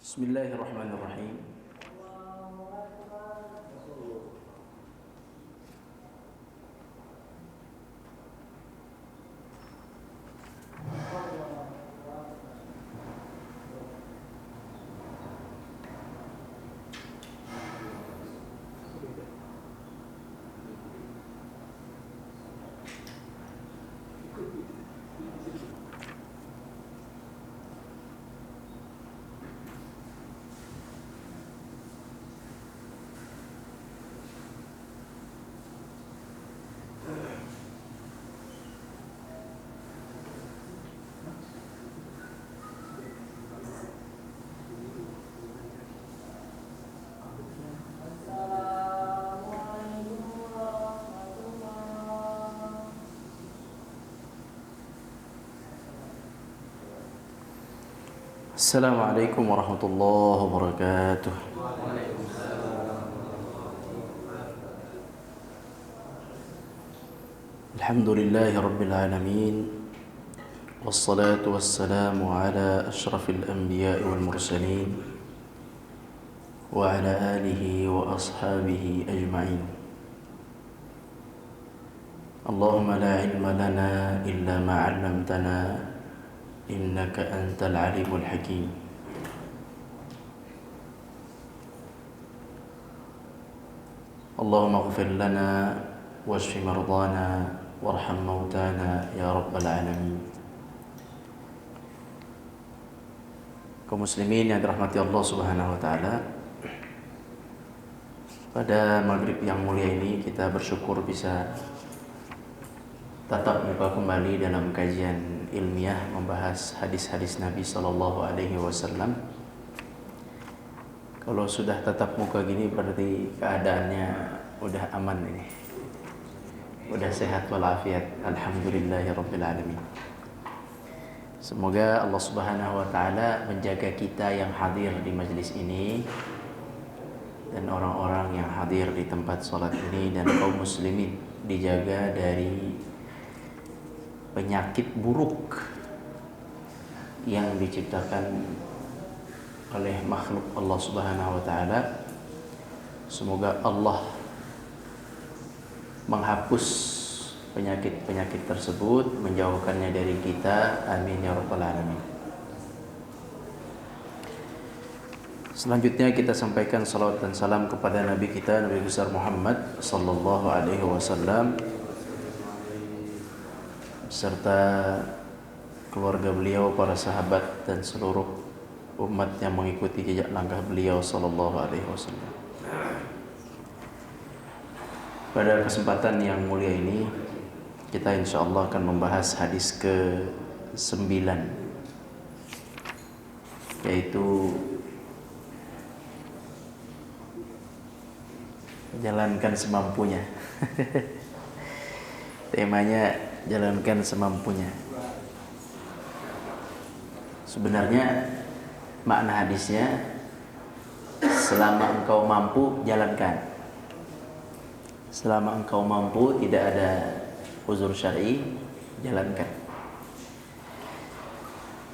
Bismillahirrahmanirrahim. Assalamualaikum warahmatullahi wabarakatuh. Alhamdulillahi rabbil alamin. Wassalatu wassalamu ala ashrafil anbiya'i wal mursalin wa ala alihi wa ashabihi ajma'in. Allahumma la ilma lana illa ma 'allamtana innaka antal alimul hakim. Allahumma ighfir lana washfi mardana warham mautana ya rabbal alamin. Kaum muslimin yang dirahmati Allah Subhanahu wa taala, pada maghrib yang mulia ini kita bersyukur bisa tatap muka kembali dalam kajian ilmiah membahas hadis-hadis Nabi Sallallahu Alaihi Wasallam. Kalau sudah tatap muka gini berarti keadaannya udah aman ini, udah sehat walafiat. Alhamdulillahirabbil alamin. Semoga Allah Subhanahu Wa Taala menjaga kita yang hadir di majelis ini dan orang-orang yang hadir di tempat sholat ini, dan kaum muslimin dijaga dari penyakit buruk yang diciptakan oleh makhluk Allah Subhanahu wa taala. Semoga Allah menghapus penyakit-penyakit tersebut, menjauhkannya dari kita. Amin ya rabbal alamin. Selanjutnya kita sampaikan salawat dan salam kepada Nabi kita, Nabi besar Muhammad sallallahu alaihi wasallam, serta keluarga beliau, para sahabat dan seluruh umat yang mengikuti jejak langkah beliau sallallahu alaihi wasallam. Pada kesempatan yang mulia ini kita insyaallah akan membahas hadis ke-9, yaitu jalankan semampunya. Temanya jalankan semampunya. Sebenarnya makna hadisnya, selama engkau mampu jalankan. Selama engkau mampu, tidak ada uzur syar'i, jalankan.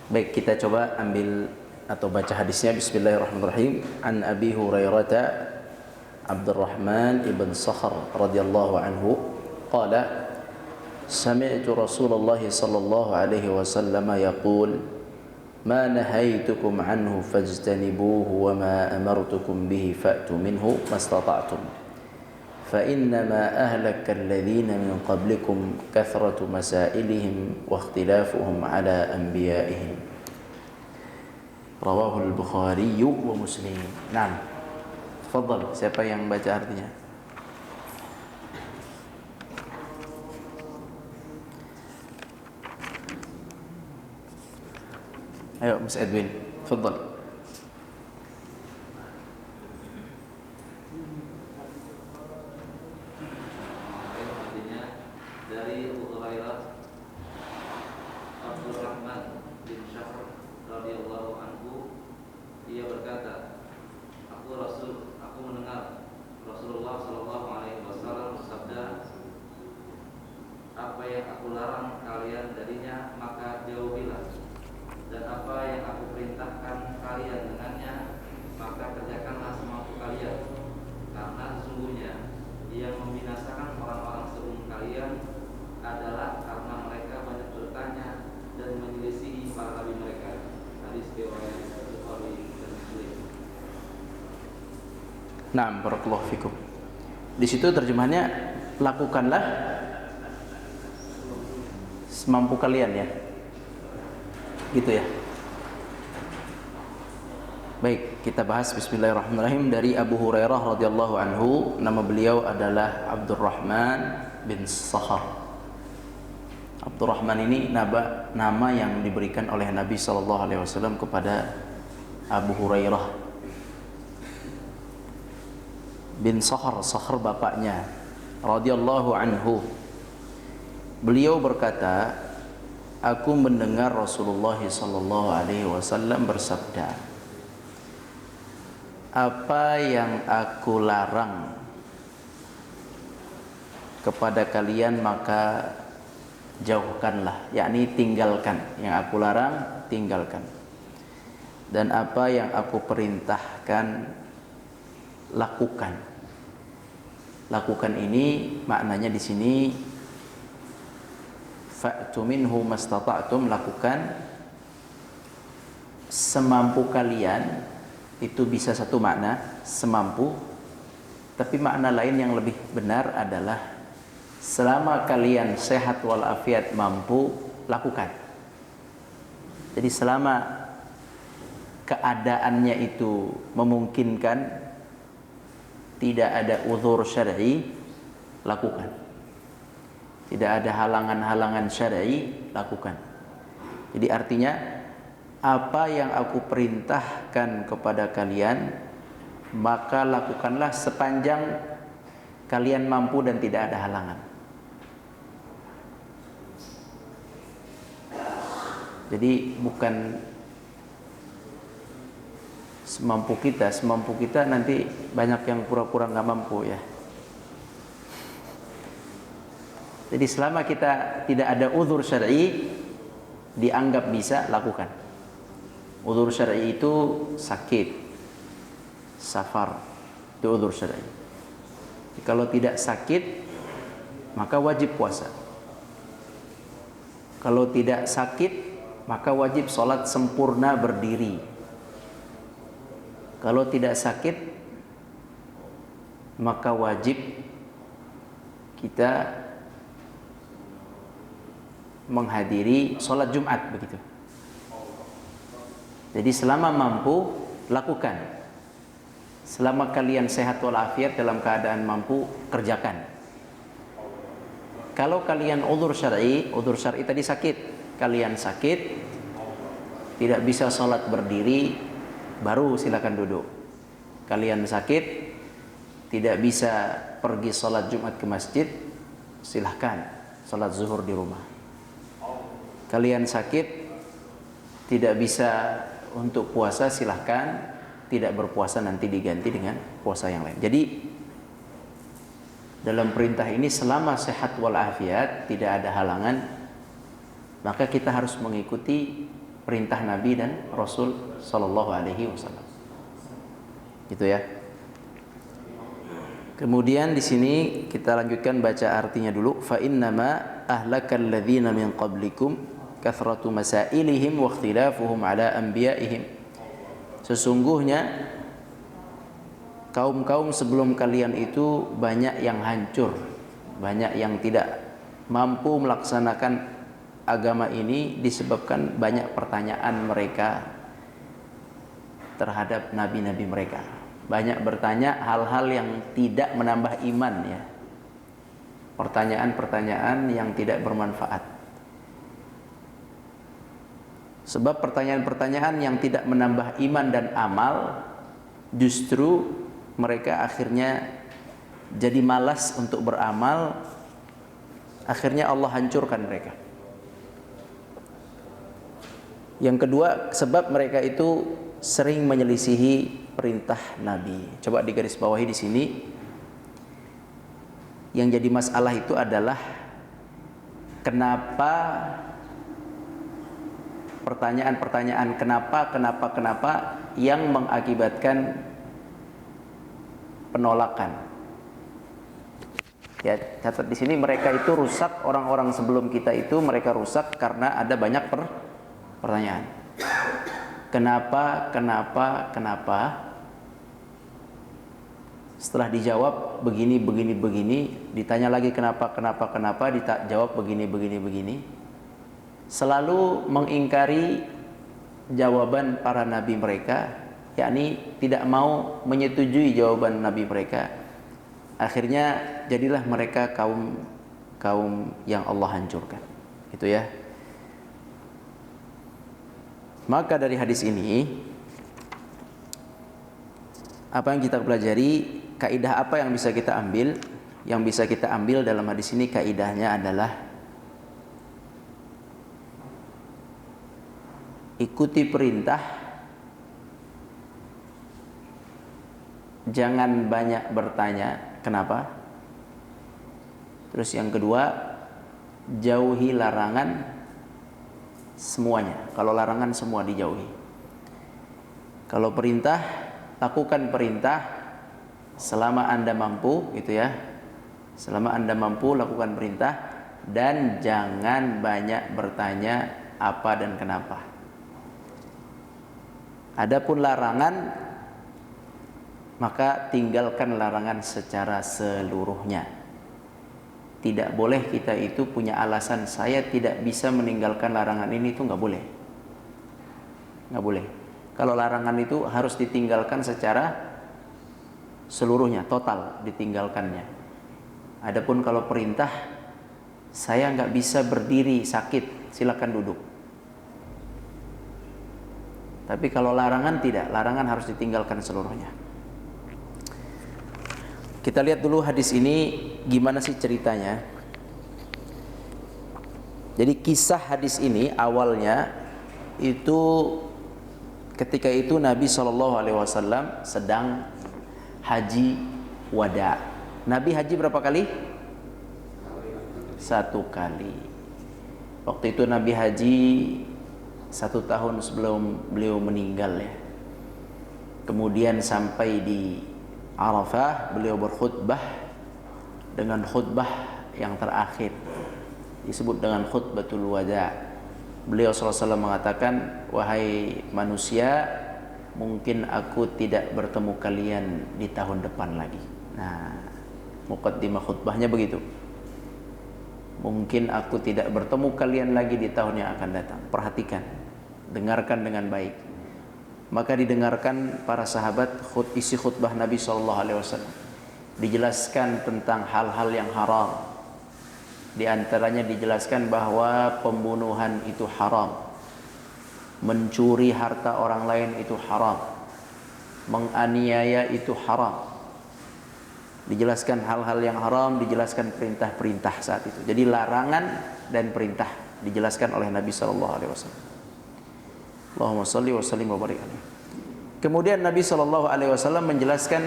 Baik, kita coba ambil atau baca hadisnya. Bismillahirrahmanirrahim. An Abi Hurairah Abdurrahman ibn Sakhr radhiyallahu anhu qala سمعت رسول الله صلى الله عليه وسلم يقول ما نهيتكم عنه فاجتنبوه وما أمرتكم به فأتوا منه ما استطعتم فإنما أهلك الذين من قبلكم كثرة مسائلهم واختلافهم على أنبيائهم. رواه البخاري ومسلم. نعم, تفضل. Siapa yang baca artinya? Ayo, Mas Edwin, tafadhal. Artinya dari Abu Hurairah Abdurrahman bin Sakhr radhiyallahu anhu, dia berkata, aku mendengar Rasulullah sallallahu alaihi wasallam bersabda, apa yang aku larang kalian darinya maka jauhilah, dan apa yang aku perintahkan Naam, barakallahu fikum. Di situ terjemahannya lakukanlah semampu kalian ya. Gitu ya. Baik, kita bahas bismillahirrahmanirrahim dari Abu Hurairah radhiyallahu anhu. Nama beliau adalah Abdurrahman bin Sakhar. Abdurrahman ini nama yang diberikan oleh Nabi SAW kepada Abu Hurairah bin Sakhar, Sakhar bapaknya, radhiyallahu anhu. Beliau berkata, aku mendengar Rasulullah SAW bersabda, apa yang aku larang kepada kalian maka jauhkanlah, yakni tinggalkan. Yang aku larang, tinggalkan. Dan apa yang aku perintahkan, lakukan. Lakukan ini maknanya di sini fa'tu minhu mastata'tum, lakukan semampu kalian. Itu bisa satu makna, semampu. Tapi makna lain yang lebih benar adalah selama kalian sehat walafiat, mampu, lakukan. Jadi selama keadaannya itu memungkinkan, tidak ada uzur syar'i, lakukan. Tidak ada halangan-halangan syar'i, lakukan. Jadi artinya apa yang aku perintahkan kepada kalian maka lakukanlah sepanjang kalian mampu dan tidak ada halangan. Jadi bukan semampu kita nanti banyak yang pura-pura nggak mampu ya. Jadi selama kita tidak ada uzur syar'i, dianggap bisa, lakukan. Uzur syar'i itu sakit, safar, itu uzur syar'i. Kalau tidak sakit, maka wajib puasa. Kalau tidak sakit, maka wajib sholat sempurna berdiri. Kalau tidak sakit, maka wajib kita menghadiri sholat Jumat, begitu. Jadi selama mampu, lakukan. Selama kalian sehat walafiat, dalam keadaan mampu, kerjakan. Kalau kalian uzur syar'i tadi sakit, kalian sakit, tidak bisa sholat berdiri, baru silakan duduk. Kalian sakit, tidak bisa pergi sholat Jumat ke masjid, silahkan sholat zuhur di rumah. Kalian sakit, tidak bisa untuk puasa, silahkan. Tidak berpuasa nanti diganti dengan puasa yang lain. Jadi dalam perintah ini selama sehat walafiat, tidak ada halangan, maka kita harus mengikuti perintah Nabi dan Rasul sallallahu alaihi wasallam. Gitu ya. Kemudian di sini kita lanjutkan baca artinya dulu. Fa innama ahlakal ladzina min qablikum kathratu masailihim wa ikhtilafuhum ala anbiya'ihim. Sesungguhnya kaum-kaum sebelum kalian itu banyak yang hancur, banyak yang tidak mampu melaksanakan agama ini disebabkan banyak pertanyaan mereka terhadap nabi-nabi mereka. Banyak bertanya hal-hal yang tidak menambah iman ya. Pertanyaan-pertanyaan yang tidak bermanfaat. Sebab pertanyaan-pertanyaan yang tidak menambah iman dan amal, justru mereka akhirnya jadi malas untuk beramal. Akhirnya Allah hancurkan mereka. Yang kedua, sebab mereka itu sering menyelisihi perintah Nabi. Coba digarisbawahi di sini. Yang jadi masalah itu adalah kenapa, pertanyaan-pertanyaan kenapa yang mengakibatkan penolakan. Ya, catat di sini mereka itu rusak, orang-orang sebelum kita itu mereka rusak karena ada banyak pertanyaan. Kenapa? Setelah dijawab begini, ditanya lagi kenapa, dijawab begini. Selalu mengingkari jawaban para nabi mereka, yakni tidak mau menyetujui jawaban nabi mereka. Akhirnya jadilah mereka kaum yang Allah hancurkan. Itu ya. Maka dari hadis ini apa yang kita pelajari, kaidah apa yang bisa kita ambil? Yang bisa kita ambil dalam hadis ini kaidahnya adalah ikuti perintah, jangan banyak bertanya kenapa. Terus yang kedua, jauhi larangan semuanya. Kalau larangan semua dijauhi. Kalau perintah, lakukan perintah selama Anda mampu, gitu ya. Selama Anda mampu lakukan perintah, dan jangan banyak bertanya apa dan kenapa. Adapun larangan, maka tinggalkan larangan secara seluruhnya. Tidak boleh kita itu punya alasan saya tidak bisa meninggalkan larangan ini, itu nggak boleh. Nggak boleh. Kalau larangan itu harus ditinggalkan secara seluruhnya, total ditinggalkannya. Adapun kalau perintah, saya nggak bisa berdiri, sakit, silakan duduk. Tapi kalau larangan tidak, larangan harus ditinggalkan seluruhnya. Kita lihat dulu hadis ini gimana sih ceritanya. Jadi kisah hadis ini awalnya itu ketika itu Nabi SAW sedang haji wada. Nabi haji berapa kali? 1 kali. Waktu itu Nabi haji 1 tahun sebelum beliau meninggal ya. Kemudian sampai di Arafah beliau berkhutbah dengan khutbah yang terakhir, disebut dengan khutbatul wada. Beliau SAW mengatakan, wahai manusia, mungkin aku tidak bertemu kalian di tahun depan lagi. Nah, muqaddimah khutbahnya begitu. Mungkin aku tidak bertemu kalian lagi di tahun yang akan datang. Perhatikan, dengarkan dengan baik. Maka didengarkan para sahabat isi khutbah Nabi SAW. Dijelaskan tentang hal-hal yang haram. Di antaranya dijelaskan bahwa pembunuhan itu haram, mencuri harta orang lain itu haram, menganiaya itu haram. Dijelaskan hal-hal yang haram, dijelaskan perintah-perintah saat itu. Jadi larangan dan perintah dijelaskan oleh Nabi SAW. Allahumma salli wa sallim wa barik alaihi. Kemudian Nabi SAW menjelaskan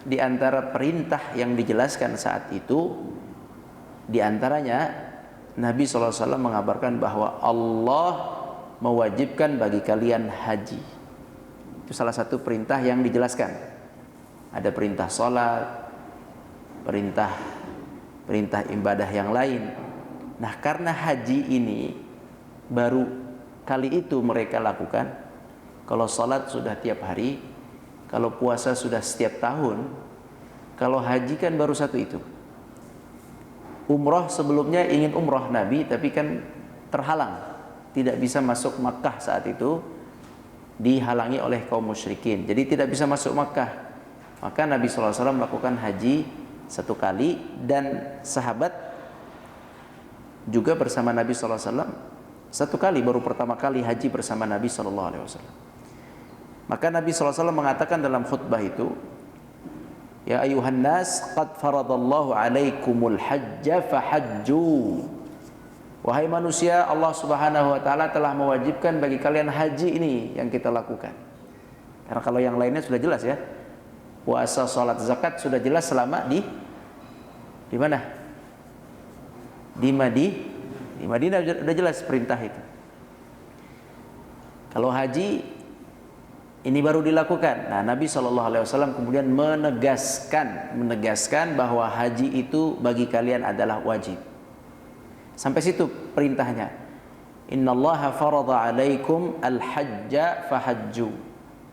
di antara perintah yang dijelaskan saat itu, di antaranya Nabi SAW mengabarkan bahwa Allah mewajibkan bagi kalian haji. Itu salah satu perintah yang dijelaskan. Ada perintah sholat, perintah ibadah yang lain. Nah, karena haji ini baru kali itu mereka lakukan. Kalau salat sudah tiap hari, kalau puasa sudah setiap tahun, kalau haji kan baru satu itu. Umrah sebelumnya ingin umrah Nabi, tapi kan terhalang, tidak bisa masuk Makkah saat itu, dihalangi oleh kaum musyrikin, jadi tidak bisa masuk Makkah. Maka Nabi SAW melakukan haji 1 kali, dan sahabat juga bersama Nabi SAW 1 kali, baru pertama kali haji bersama Nabi SAW. Maka Nabi SAW mengatakan dalam khutbah itu, ya ayuhan nas, qad faradallahu alaikumul hajja fahajju. Wahai manusia, Allah Subhanahu wa taala telah mewajibkan bagi kalian haji ini yang kita lakukan. Karena kalau yang lainnya sudah jelas ya. Puasa, salat, zakat sudah jelas selama di mana? Di Madinah sudah jelas perintah itu. Kalau haji ini baru dilakukan. Nah, Nabi SAW kemudian menegaskan bahwa haji itu bagi kalian adalah wajib. Sampai situ perintahnya. Innallaha farada alaikum al-hajja fahajju.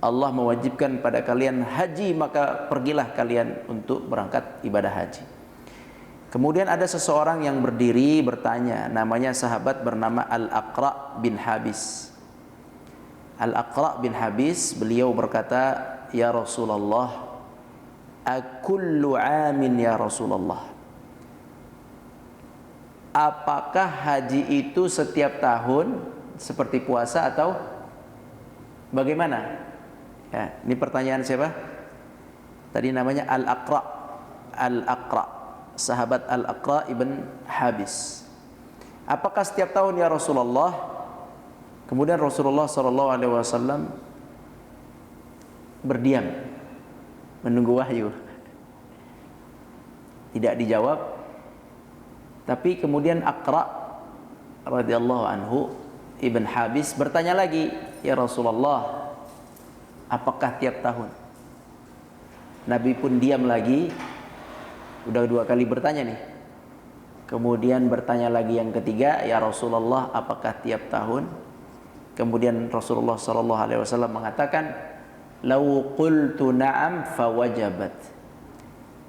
Allah mewajibkan pada kalian haji, maka pergilah kalian untuk berangkat ibadah haji. Kemudian ada seseorang yang berdiri bertanya, namanya sahabat bernama Al-Aqra bin Habis. Al-Aqra bin Habis, beliau berkata, "Ya Rasulullah, akullu amin ya Rasulullah." Apakah haji itu setiap tahun seperti puasa atau bagaimana? Ya, ini pertanyaan siapa? Tadi namanya Al-Aqra. Al-Aqra, sahabat Al-Aqra ibn Habis. Apakah setiap tahun ya Rasulullah? Kemudian Rasulullah SAW berdiam, menunggu wahyu. Tidak dijawab. Tapi kemudian Aqra radhiyallahu anhu ibn Habis bertanya lagi, ya Rasulullah, apakah tiap tahun? Nabi pun diam lagi. Udah 2 kali bertanya nih. Kemudian bertanya lagi yang ketiga, ya Rasulullah, apakah tiap tahun? Kemudian Rasulullah SAW mengatakan, "Lau qultu na'am fawajabat."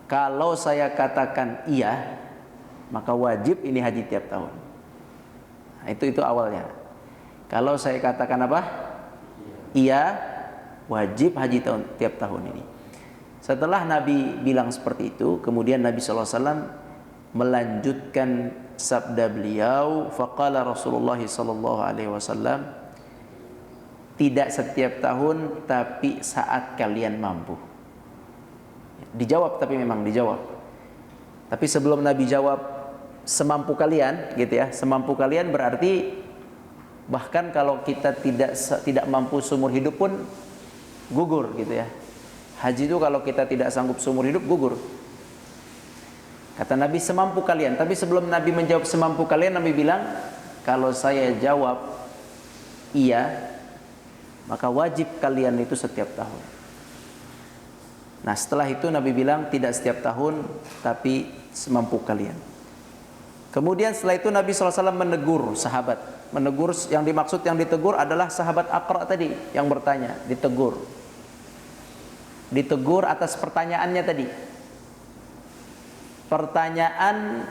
Kalau saya katakan iya, maka wajib ini haji tiap tahun. Nah, itu awalnya. Kalau saya katakan apa? Iya, wajib haji tiap tahun ini. Setelah Nabi bilang seperti itu, kemudian Nabi SAW melanjutkan sabda beliau, faqala Rasulullah SAW, tidak setiap tahun, tapi saat kalian mampu. Dijawab, tapi memang dijawab. Tapi sebelum Nabi jawab semampu kalian, gitu ya, semampu kalian berarti bahkan kalau kita tidak mampu seumur hidup pun gugur, gitu ya. Haji itu kalau kita tidak sanggup seumur hidup gugur. Kata Nabi semampu kalian. Tapi sebelum Nabi menjawab semampu kalian, Nabi bilang, kalau saya jawab iya, maka wajib kalian itu setiap tahun. Nah, setelah itu Nabi bilang tidak setiap tahun, tapi semampu kalian. Kemudian setelah itu Nabi SAW menegur sahabat. Menegur, yang dimaksud yang ditegur adalah sahabat Aqra tadi yang bertanya, ditegur. Ditegur atas pertanyaannya tadi. Pertanyaan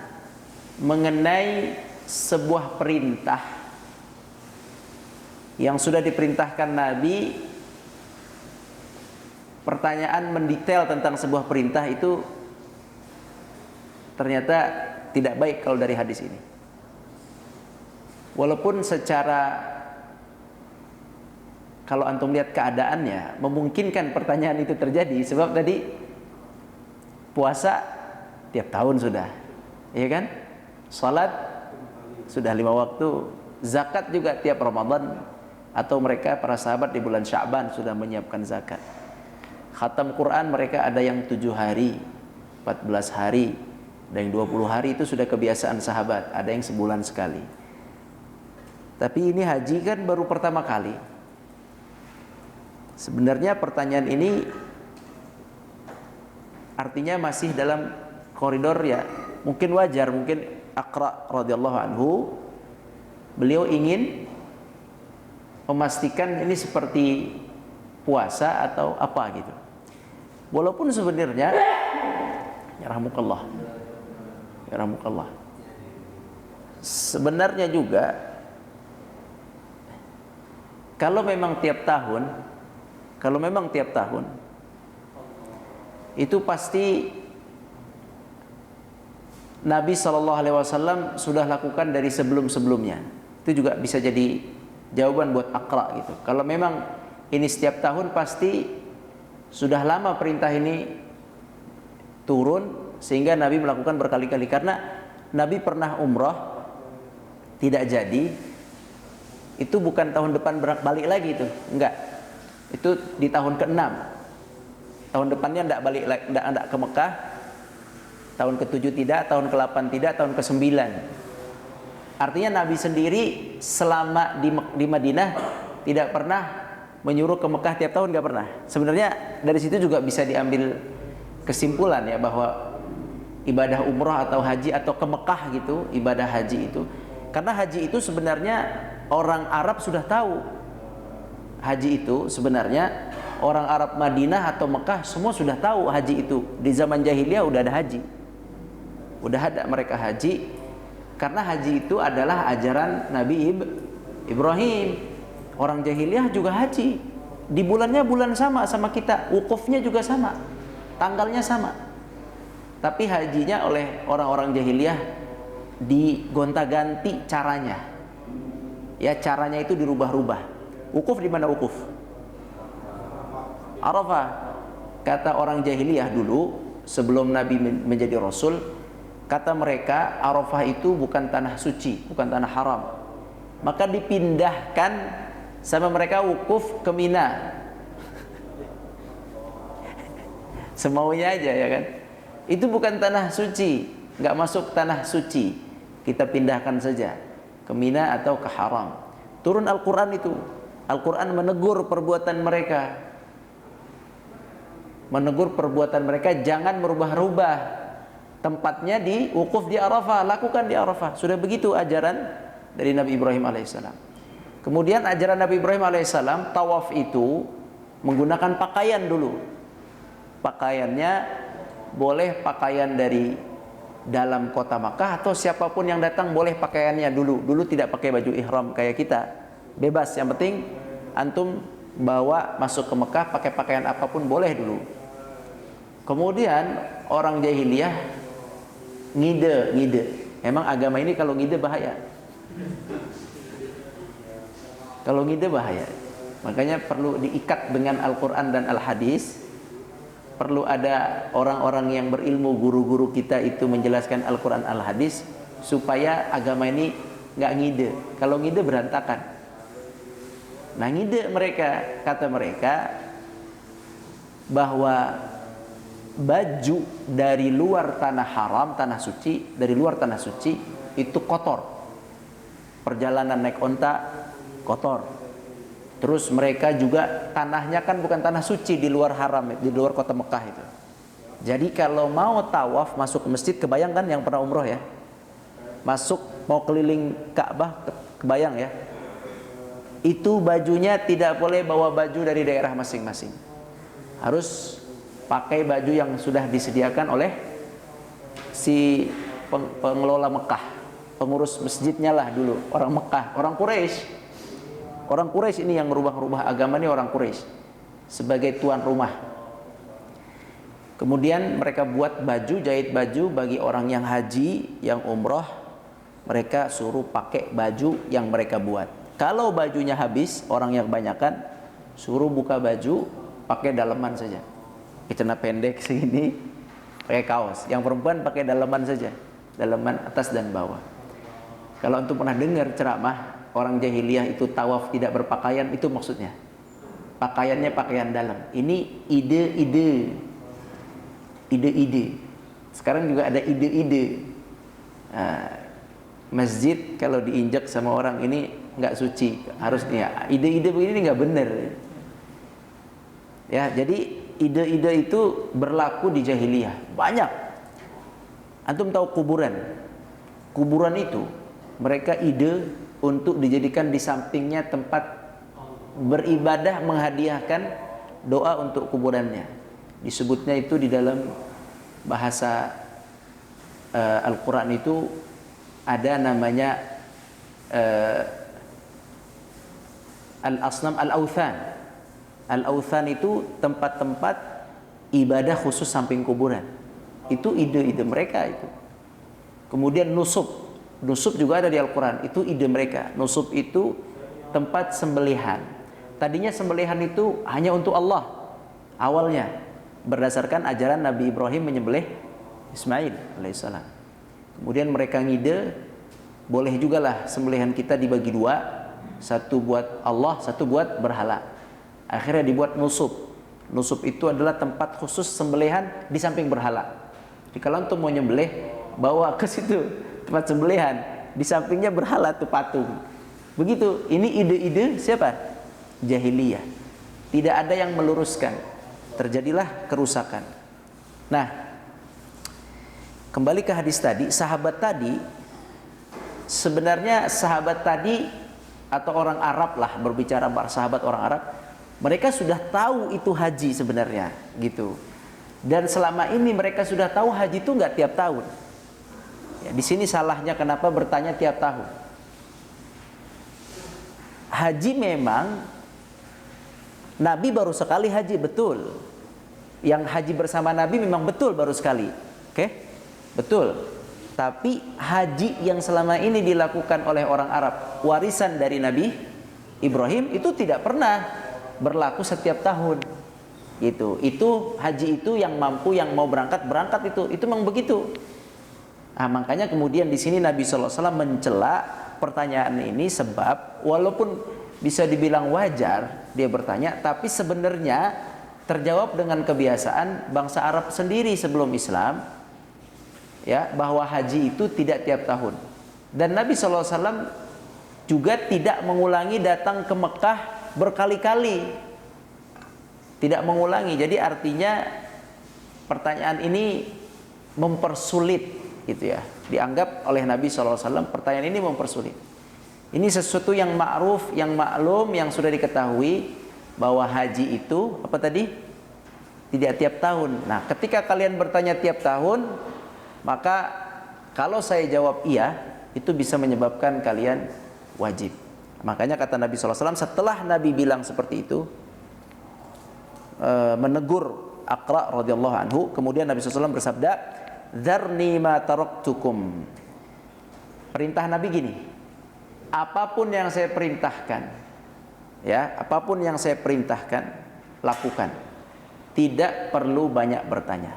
mengenai sebuah perintah yang sudah diperintahkan Nabi. Pertanyaan mendetail tentang sebuah perintah itu ternyata tidak baik kalau dari hadis ini. Walaupun secara, kalau antum lihat keadaannya memungkinkan pertanyaan itu terjadi, sebab tadi puasa tiap tahun sudah, iya kan? Salat sudah 5 waktu, zakat juga tiap Ramadan, atau mereka para sahabat di bulan Sya'ban sudah menyiapkan zakat. Khatam Quran mereka ada yang 7 hari, 14 hari, dan yang 20 hari itu sudah kebiasaan sahabat, ada yang sebulan sekali. Tapi ini haji kan baru pertama kali. Sebenarnya pertanyaan ini artinya masih dalam koridor ya, mungkin wajar, mungkin Aqra radhiyallahu anhu beliau ingin memastikan ini seperti puasa atau apa gitu. Walaupun sebenarnya ya rahmukallah, sebenarnya juga kalau memang tiap tahun itu pasti Nabi SAW sudah lakukan dari sebelum-sebelumnya. Itu juga bisa jadi jawaban buat Aqra gitu. Kalau memang ini setiap tahun, pasti sudah lama perintah ini turun sehingga Nabi melakukan berkali-kali. Karena Nabi pernah umrah tidak jadi, itu bukan tahun depan balik lagi itu, enggak. Itu di tahun ke-6. Tahun depannya enggak balik, enggak ke Mekah. Tahun ke-7 tidak, tahun ke-8 tidak, tahun ke-9. Artinya Nabi sendiri selama di Madinah tidak pernah menyuruh ke Mekah tiap tahun, enggak pernah. Sebenarnya dari situ juga bisa diambil kesimpulan ya, bahwa ibadah umrah atau haji atau ke Mekah gitu, ibadah haji itu, karena haji itu sebenarnya orang Arab sudah tahu. Haji itu sebenarnya orang Arab Madinah atau Mekah semua sudah tahu haji itu. Di zaman jahiliyah udah ada haji. Udah ada mereka haji. Karena haji itu adalah ajaran Nabi Ibrahim. Orang jahiliyah juga haji. Di bulannya bulan sama kita. Wukufnya juga sama. Tanggalnya sama. Tapi hajinya oleh orang-orang jahiliyah digonta-ganti caranya. Ya, caranya itu dirubah-rubah. Wukuf di mana wukuf? Arafah. Kata orang jahiliyah dulu sebelum Nabi menjadi Rasul, kata mereka Arafah itu bukan tanah suci, bukan tanah haram. Maka dipindahkan sama mereka wukuf ke Mina. Semaunya aja ya kan. Itu bukan tanah suci, nggak masuk tanah suci. Kita pindahkan saja ke Mina atau ke haram. Turun Al-Quran itu. Al-Quran menegur perbuatan mereka. Menegur perbuatan mereka, jangan merubah-rubah. Tempatnya di wukuf di Arafah, lakukan di Arafah. Sudah begitu ajaran dari Nabi Ibrahim alaihissalam. Kemudian ajaran Nabi Ibrahim alaihissalam, tawaf itu menggunakan pakaian dulu. Pakaiannya boleh pakaian dari dalam kota Makkah atau siapapun yang datang boleh pakaiannya dulu. Dulu tidak pakai baju ihram kayak kita. Bebas, yang penting antum bawa masuk ke Mekah pakai pakaian apapun boleh dulu. Kemudian orang jahiliyah ngide. Emang agama ini kalau ngide bahaya. Kalau ngide bahaya. Makanya perlu diikat dengan Al-Quran dan Al-Hadis. Perlu ada orang-orang yang berilmu, guru-guru kita itu menjelaskan Al-Quran Al-Hadis supaya agama ini nggak ngide. Kalau ngide berantakan. Nah, ngide mereka, kata mereka bahwa baju dari luar tanah haram, tanah suci, dari luar tanah suci itu kotor. Perjalanan naik onta kotor. Terus mereka juga tanahnya kan bukan tanah suci di luar haram, di luar kota Mekah itu. Jadi kalau mau tawaf masuk ke masjid, kebayang kan yang pernah umroh ya? Masuk mau keliling Ka'bah, kebayang ya? Itu bajunya tidak boleh bawa baju dari daerah masing-masing. Harus pakai baju yang sudah disediakan oleh si pengelola Mekah, pengurus masjidnya lah dulu, orang Mekah, orang Quraisy. Orang Quraisy ini yang merubah-rubah agama ini, orang Quraisy sebagai tuan rumah. Kemudian mereka buat baju, jahit baju bagi orang yang haji, yang umroh, mereka suruh pakai baju yang mereka buat. Kalau bajunya habis, orang yang kebanyakan suruh buka baju, pakai daleman saja. Celana pendek segini, pakai kaos. Yang perempuan pakai daleman saja, daleman atas dan bawah. Kalau untuk pernah dengar ceramah orang jahiliyah itu tawaf tidak berpakaian, itu maksudnya pakaiannya pakaian dalam. Ini ide-ide. Sekarang juga ada ide-ide. Masjid kalau diinjak sama orang ini nggak suci, harusnya ide-ide begini nggak benar. Ya, jadi ide-ide itu berlaku di jahiliyah banyak. Antum tahu kuburan? Kuburan itu mereka ide untuk dijadikan di sampingnya tempat beribadah, menghadiahkan doa untuk kuburannya. Disebutnya itu di dalam bahasa Al-Quran itu ada namanya Al-Asnam Al-Awthan. Al-Awthan itu tempat-tempat ibadah khusus samping kuburan. Itu ide-ide mereka itu. Kemudian nusuk juga ada di Al-Quran. Itu ide mereka. Nusuk itu tempat sembelihan. Tadinya sembelihan itu hanya untuk Allah awalnya, berdasarkan ajaran Nabi Ibrahim menyembelih Ismail alaihissalam. Kemudian mereka ngide, boleh juga lah sembelihan kita dibagi dua, satu buat Allah, satu buat berhala. Akhirnya dibuat nusuk. Nusuk itu adalah tempat khusus sembelihan di samping berhala. Jadi kalau untuk mau nyembelih, bawa ke situ tempat sembelihan, di sampingnya berhala tuh patung. Begitu. Ini ide-ide siapa? Jahiliyah. Tidak ada yang meluruskan. Terjadilah kerusakan. Nah, kembali ke hadis tadi, sahabat tadi sebenarnya sahabat tadi atau orang Arab lah, berbicara sahabat orang Arab, Mereka sudah tahu itu haji sebenarnya, gitu. Dan selama ini mereka sudah tahu haji itu nggak tiap tahun. Ya, di sini salahnya kenapa bertanya tiap tahun. Haji memang Nabi baru sekali haji, betul. Yang haji bersama Nabi memang betul baru sekali. Oke? Betul. Tapi haji yang selama ini dilakukan oleh orang Arab, warisan dari Nabi Ibrahim, itu tidak pernah berlaku setiap tahun. Gitu. Itu haji itu yang mampu, yang mau berangkat itu memang begitu. Nah, makanya kemudian di sini Nabi sallallahu alaihi wasallam mencela pertanyaan ini, sebab walaupun bisa dibilang wajar dia bertanya, tapi sebenarnya terjawab dengan kebiasaan bangsa Arab sendiri sebelum Islam, ya, bahwa haji itu tidak tiap tahun. Dan Nabi sallallahu alaihi wasallam juga tidak mengulangi datang ke Mekah berkali-kali. Tidak mengulangi. Jadi artinya pertanyaan ini mempersulit, gitu ya. Dianggap oleh Nabi sallallahu alaihi wasallam pertanyaan ini mempersulit. Ini sesuatu yang ma'ruf, yang maklum, yang sudah diketahui bahwa haji itu apa tadi? Tidak tiap tahun. Nah, ketika kalian bertanya tiap tahun, maka kalau saya jawab iya, itu bisa menyebabkan kalian wajib. Makanya kata Nabi sallallahu alaihi wasallam, setelah Nabi bilang seperti itu, menegur Aqra radhiyallahu anhu, kemudian Nabi sallallahu alaihi wasallam bersabda, "Dzarni ma taraktukum." Perintah Nabi gini, apapun yang saya perintahkan, ya, apapun yang saya perintahkan, lakukan. Tidak perlu banyak bertanya.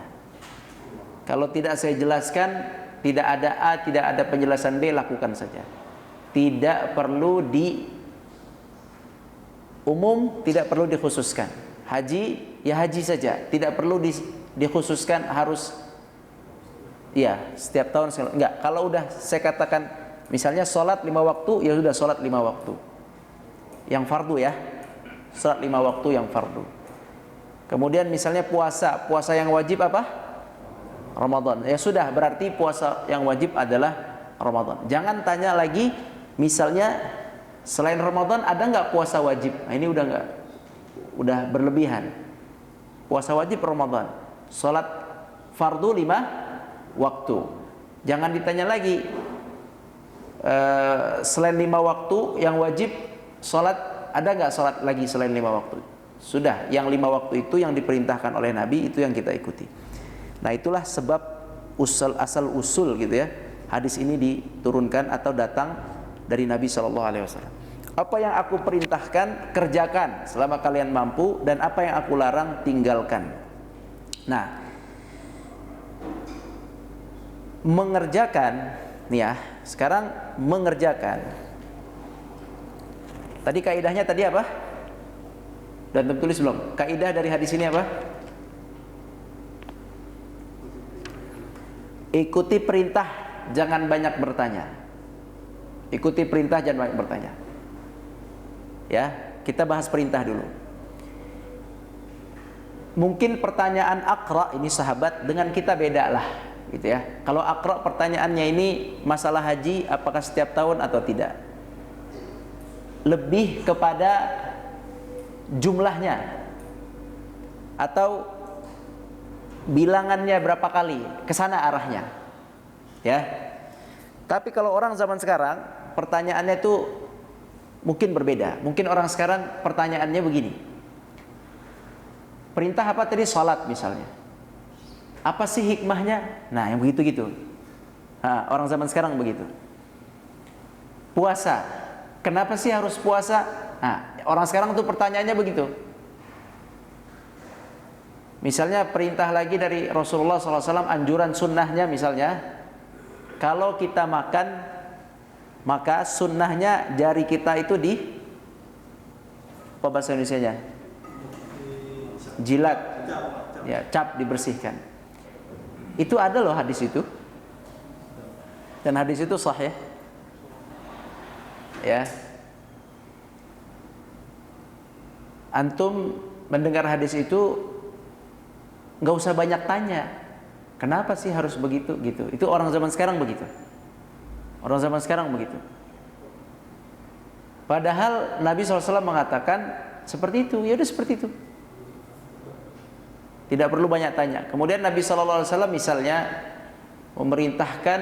Kalau tidak saya jelaskan, tidak ada A, tidak ada penjelasan B, lakukan saja. Tidak perlu di umum, tidak perlu dikhususkan. Haji, ya haji saja. Tidak perlu dikhususkan harus, ya, setiap tahun. Enggak, kalau udah saya katakan misalnya sholat 5 waktu, ya sudah sholat 5 waktu yang fardu, ya, sholat 5 waktu yang fardu. Kemudian misalnya puasa yang wajib apa? Ramadan. Ya sudah, berarti puasa yang wajib adalah Ramadan. Jangan tanya lagi, misalnya selain Ramadan ada nggak puasa wajib? Nah, ini udah berlebihan. Puasa wajib Ramadan, sholat fardu 5 waktu. Jangan ditanya lagi, selain 5 waktu yang wajib, sholat ada nggak sholat lagi selain 5 waktu? Sudah, yang 5 waktu itu yang diperintahkan oleh Nabi, itu yang kita ikuti. Nah, itulah sebab asal usul, gitu ya, hadis ini diturunkan atau datang dari Nabi Shallallahu Alaihi Wasallam. Apa yang aku perintahkan, kerjakan selama kalian mampu, dan apa yang aku larang, tinggalkan. Nah, mengerjakan, nih ya, sekarang mengerjakan. Tadi kaidahnya tadi apa? Dan tertulis belum? Kaidah dari hadis ini apa? Ikuti perintah, jangan banyak bertanya. Ikuti perintah, jangan banyak bertanya. Ya, kita bahas perintah dulu. Mungkin pertanyaan Aqra ini sahabat dengan kita beda lah, gitu ya. Kalau Aqra pertanyaannya ini masalah haji, apakah setiap tahun atau tidak? Lebih kepada jumlahnya atau bilangannya berapa kali, ke sana arahnya, ya. Tapi kalau orang zaman sekarang pertanyaannya itu mungkin berbeda. Mungkin orang sekarang pertanyaannya begini, perintah apa tadi? Sholat misalnya, apa sih hikmahnya? Nah, yang begitu-gitu. Nah, orang zaman sekarang begitu. Puasa, kenapa sih harus puasa? Nah, orang sekarang tuh pertanyaannya begitu. Misalnya perintah lagi dari Rasulullah SAW, anjuran sunnahnya misalnya, kalau kita makan, maka sunnahnya jari kita itu di, apa bahasa Indonesianya? Jilat, ya, cap, dibersihkan. Itu ada loh hadis itu, dan hadis itu sahih, ya. Antum mendengar hadis itu nggak usah banyak tanya, kenapa sih harus begitu, gitu. Itu orang zaman sekarang begitu. Orang zaman sekarang begitu. Padahal Nabi SAW mengatakan seperti itu, ya udah seperti itu. Tidak perlu banyak tanya. Kemudian Nabi SAW misalnya memerintahkan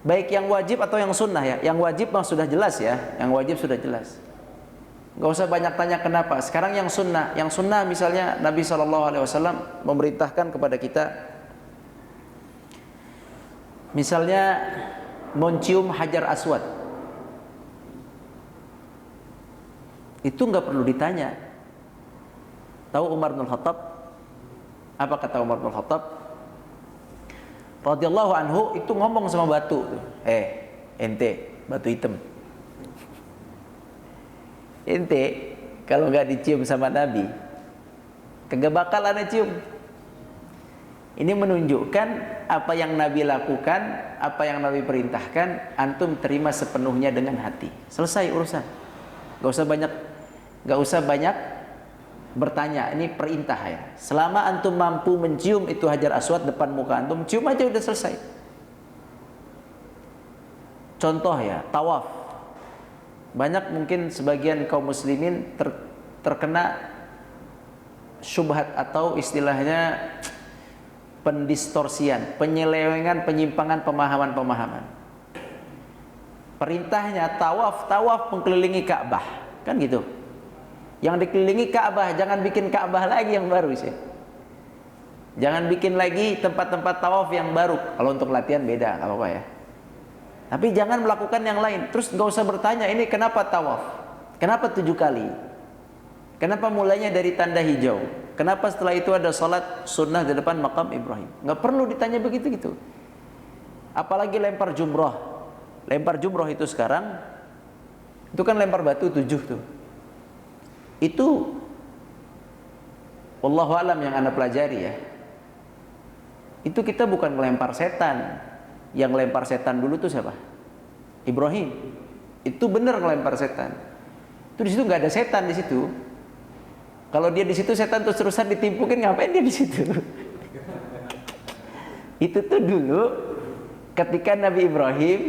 baik yang wajib atau yang sunnah ya. Yang wajib mah sudah jelas ya. Yang wajib sudah jelas. Gak usah banyak tanya kenapa. Sekarang yang sunnah. Yang sunnah misalnya Nabi SAW memerintahkan kepada kita, misalnya mencium hajar aswad. Itu nggak perlu ditanya. Tahu Umar bin Khattab? Apa kata Umar bin Khattab? Radhiyallahu anhu itu ngomong sama batu, ente batu hitam. Ente kalau nggak dicium sama Nabi, kagak bakal ada cium. Ini menunjukkan apa yang Nabi lakukan, apa yang Nabi perintahkan, antum terima sepenuhnya dengan hati. Selesai urusan. Gak usah banyak bertanya. Ini perintah ya. Selama antum mampu mencium itu hajar aswad depan muka antum, cium aja udah selesai. Contoh ya, tawaf. Banyak mungkin sebagian kaum muslimin terkena syubhat atau istilahnya pendistorsian, penyelewengan, penyimpangan pemahaman-pemahaman. Perintahnya tawaf mengelilingi Ka'bah, kan gitu. Yang dikelilingi Ka'bah, jangan bikin Ka'bah lagi yang baru sih. Jangan bikin lagi tempat-tempat tawaf yang baru. Kalau untuk latihan beda, nggak apa-apa ya. Tapi jangan melakukan yang lain. Terus nggak usah bertanya, ini kenapa tawaf? Kenapa 7 kali? Kenapa mulainya dari tanda hijau? Kenapa setelah itu ada salat sunnah di depan makam Ibrahim? Nggak perlu ditanya begitu-gitu. Apalagi lempar jumroh. Lempar jumroh itu sekarang, itu kan lempar batu 7 tuh. Itu wallahu alam yang anda pelajari ya. Itu kita bukan melempar setan. Yang lempar setan dulu tuh siapa? Ibrahim. Itu benar ngelempar setan. Itu di situ nggak ada setan di situ. Kalau dia di situ setan terus-terusan ditimpukin, ngapain dia di situ? Itu tuh dulu ketika Nabi Ibrahim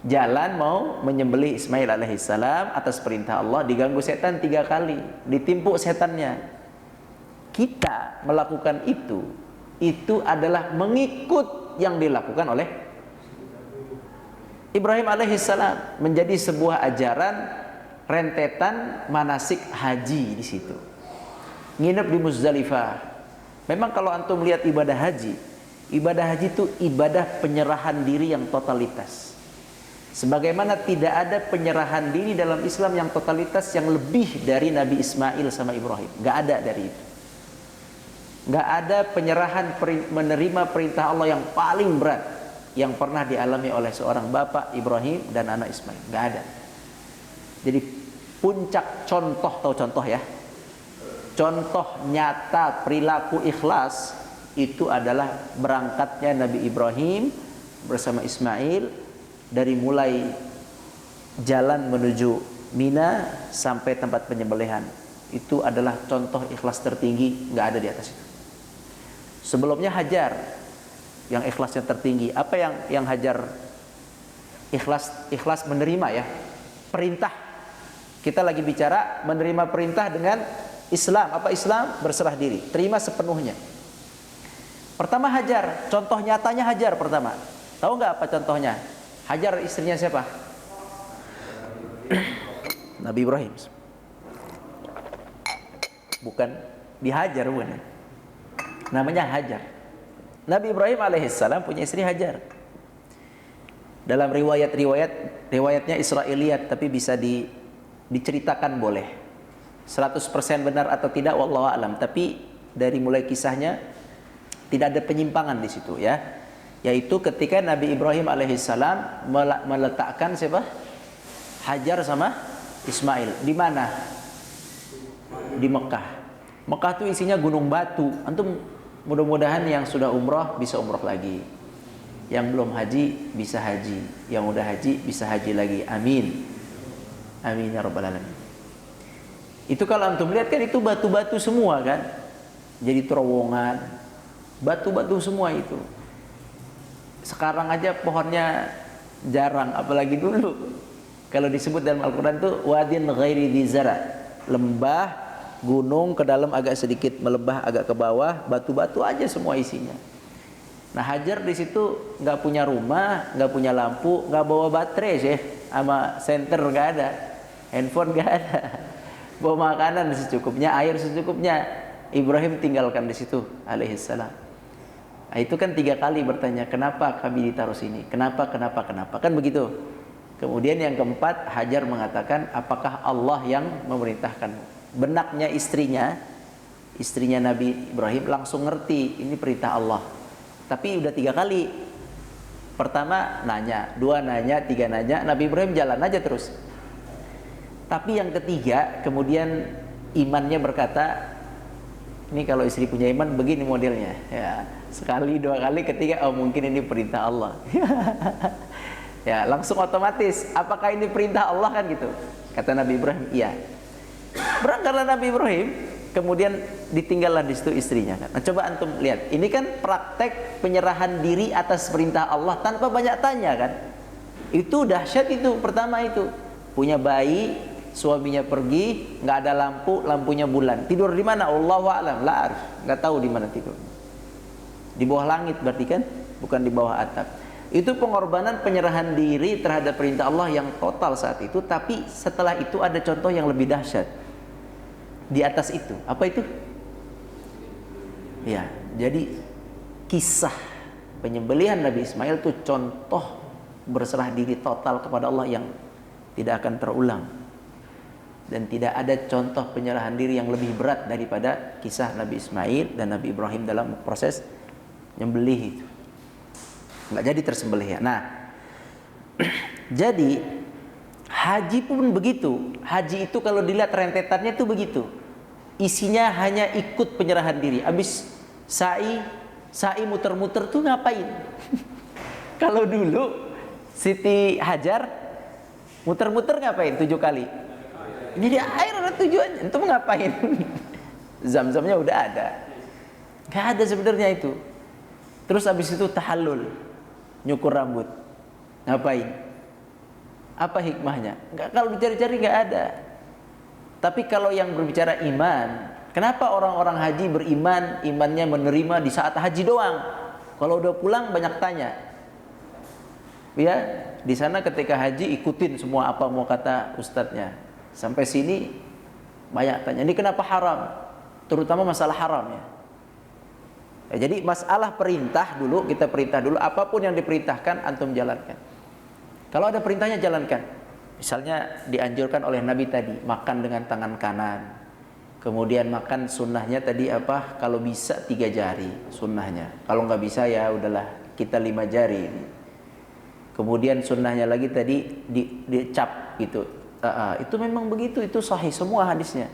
jalan mau menyembelih Ismail alaihissalam atas perintah Allah, diganggu setan 3 kali, ditimpuk setannya. Kita melakukan itu adalah mengikut yang dilakukan oleh Ibrahim alaihissalam, menjadi sebuah ajaran rentetan manasik haji di situ. Nginep di Muzdalifah. Memang kalau antum lihat ibadah haji itu ibadah penyerahan diri yang totalitas. Sebagaimana tidak ada penyerahan diri dalam Islam yang totalitas yang lebih dari Nabi Ismail sama Ibrahim. Gak ada dari itu. Gak ada penyerahan menerima perintah Allah yang paling berat yang pernah dialami oleh seorang bapak Ibrahim dan anak Ismail. Gak ada. Jadi puncak contoh, tahu contoh ya? Contoh nyata perilaku ikhlas itu adalah berangkatnya Nabi Ibrahim bersama Ismail dari mulai jalan menuju Mina sampai tempat penyembelihan. Itu adalah contoh ikhlas tertinggi, nggak ada di atas itu. Sebelumnya Hajar yang ikhlasnya tertinggi. Apa yang Hajar ikhlas menerima ya? Perintah. Kita lagi bicara menerima perintah dengan Islam. Apa Islam? Berserah diri, terima sepenuhnya. Pertama Hajar, contoh nyatanya Hajar pertama. Tahu nggak apa contohnya? Hajar istrinya siapa? Nabi Ibrahim. Bukan dihajar, bukan. Namanya Hajar. Nabi Ibrahim alaihissalam punya istri Hajar. Dalam riwayatnya Israiliyat, tapi bisa diceritakan boleh. 100% benar atau tidak wallahu alam, tapi dari mulai kisahnya tidak ada penyimpangan di situ ya. Yaitu ketika Nabi Ibrahim alaihissalam meletakkan siapa? Hajar sama Ismail. Di mana? Di Mekah. Mekah itu isinya gunung batu. Antum mudah-mudahan yang sudah umroh bisa umroh lagi. Yang belum haji bisa haji. Yang udah haji bisa haji lagi. Amin. Amin ya rabbal alamin. Itu kalau antum lihat kan itu batu-batu semua kan. Jadi terowongan. Batu-batu semua itu. Sekarang aja pohonnya jarang, apalagi dulu. Kalau disebut dalam Al-Quran itu wadin ghairi dzara, Lembah, gunung, ke dalam agak sedikit melebah, agak ke bawah, batu-batu aja semua isinya. Nah Hajar di situ nggak punya rumah, nggak punya lampu, nggak bawa baterai sih, sama senter nggak ada, handphone nggak ada, bawa makanan secukupnya, air secukupnya. Ibrahim tinggalkan di situ alaihissalam. Nah, itu kan 3 kali bertanya, kenapa kami ditaruh sini? Kenapa? Kan begitu. Kemudian yang keempat, Hajar mengatakan, apakah Allah yang memerintahkanmu? Benaknya istrinya Nabi Ibrahim langsung ngerti, ini perintah Allah. Tapi udah 3 kali. Pertama nanya, 2 nanya, 3 nanya, Nabi Ibrahim jalan aja terus. Tapi yang ketiga, kemudian imannya berkata, ini kalau istri punya iman begini modelnya, ya, sekali 2 kali, ketiga, oh mungkin ini perintah Allah. Ya, langsung otomatis, apakah ini perintah Allah kan gitu? Kata Nabi Ibrahim, iya. Berangkatlah Nabi Ibrahim, kemudian ditinggallah di situ istrinya kan. Nah, coba antum lihat, ini kan praktek penyerahan diri atas perintah Allah tanpa banyak tanya kan. Itu dahsyat itu, pertama itu. Punya bayi, suaminya pergi, nggak ada lampu, lampunya bulan. Tidur di mana? Allahu a'lam, la arif. Nggak tahu di mana tidur. Di bawah langit berarti kan, bukan di bawah atap. Itu pengorbanan penyerahan diri terhadap perintah Allah yang total saat itu. Tapi setelah itu ada contoh yang lebih dahsyat. Di atas itu, apa itu? Ya, jadi kisah penyembelihan Nabi Ismail itu contoh berserah diri total kepada Allah yang tidak akan terulang. Dan tidak ada contoh penyerahan diri yang lebih berat daripada kisah Nabi Ismail dan Nabi Ibrahim dalam proses nyembelih itu. Nggak jadi tersembelih ya. Nah, jadi haji pun begitu. Haji itu kalau dilihat rentetannya itu begitu. Isinya hanya ikut penyerahan diri. Habis sa'i muter-muter tuh ngapain? Kalau dulu Siti Hajar muter-muter ngapain 7 kali? Jadi air ada tujuannya. Itu ngapain? Zam-zamnya udah ada. Gak ada sebenarnya itu. Terus habis itu tahallul, nyukur rambut. Ngapain? Apa hikmahnya? Nggak, kalau dicari-cari nggak ada. Tapi kalau yang berbicara iman, kenapa orang-orang haji beriman, imannya menerima di saat haji doang? Kalau udah pulang banyak tanya. Ya, di sana ketika haji ikutin semua apa mau kata ustadznya. Sampai sini banyak tanya. Ini kenapa haram? Terutama masalah haram ya. Jadi masalah perintah dulu, kita perintah dulu, apapun yang diperintahkan antum jalankan. Kalau ada perintahnya jalankan. Misalnya dianjurkan oleh Nabi tadi makan dengan tangan kanan. Kemudian makan sunnahnya tadi apa? Kalau bisa 3 jari sunnahnya. Kalau nggak bisa ya udahlah kita 5 jari. Kemudian sunnahnya lagi tadi dicap gitu. Itu memang begitu, itu sahih semua hadisnya.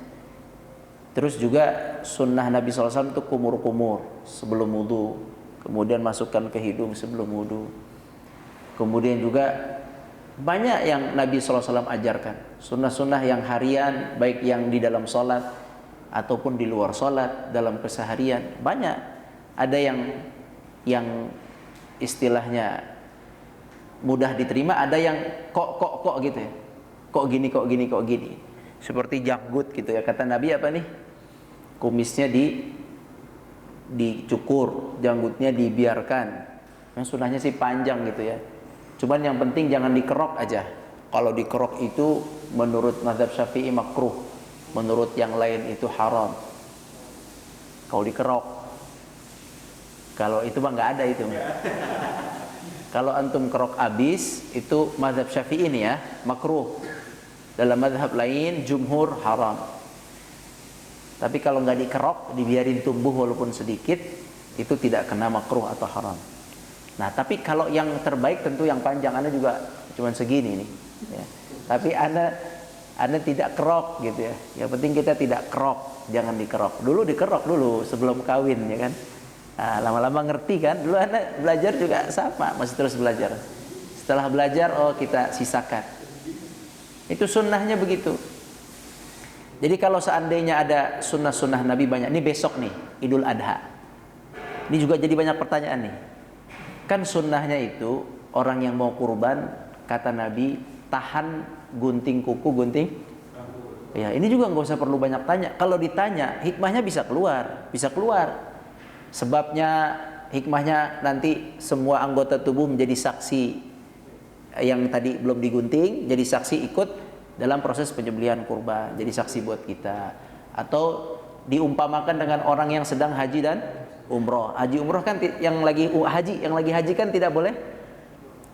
Terus juga sunnah Nabi SAW itu kumur-kumur sebelum wudu, kemudian masukkan ke hidung sebelum wudu. Kemudian juga banyak yang Nabi SAW ajarkan, sunnah-sunnah yang harian, baik yang di dalam sholat ataupun di luar sholat, dalam keseharian banyak. Ada yang istilahnya mudah diterima, ada yang kok gitu ya, kok gini. Seperti janggut gitu ya, kata Nabi apa nih? Kumisnya dicukur, janggutnya dibiarkan. Yang sunnahnya sih panjang gitu ya. Cuman yang penting jangan dikerok aja. Kalau dikerok itu menurut mazhab Syafi'i makruh, menurut yang lain itu haram. Kalau dikerok, kalau itu mah nggak ada itu. Kalau antum kerok abis itu mazhab Syafi'i ini ya, makruh. Dalam mazhab lain jumhur haram. Tapi kalau nggak dikerok, dibiarin tumbuh walaupun sedikit, itu tidak kena makruh atau haram. Nah, tapi kalau yang terbaik tentu yang panjang. Anda juga cuma segini nih. Ya. Tapi anda tidak kerok gitu ya. Yang penting kita tidak kerok, jangan dikerok. Dulu dikerok dulu sebelum kawin ya kan. Nah, lama-lama ngerti kan. Dulu anda belajar juga sama, masih terus belajar. Setelah belajar, oh kita sisakan. Itu sunnahnya begitu. Jadi kalau seandainya ada sunnah-sunnah Nabi banyak, ini besok nih Idul Adha. Ini juga jadi banyak pertanyaan nih. Kan sunnahnya itu orang yang mau kurban, kata Nabi, tahan gunting kuku, gunting Ya, ini juga nggak usah perlu banyak tanya. Kalau ditanya, hikmahnya bisa keluar, bisa keluar. Sebabnya, hikmahnya nanti semua anggota tubuh menjadi saksi yang tadi belum digunting, jadi saksi ikut dalam proses penyembelihan kurban, jadi saksi buat kita. Atau diumpamakan dengan orang yang sedang haji dan umroh. Haji umroh kan yang lagi haji kan tidak boleh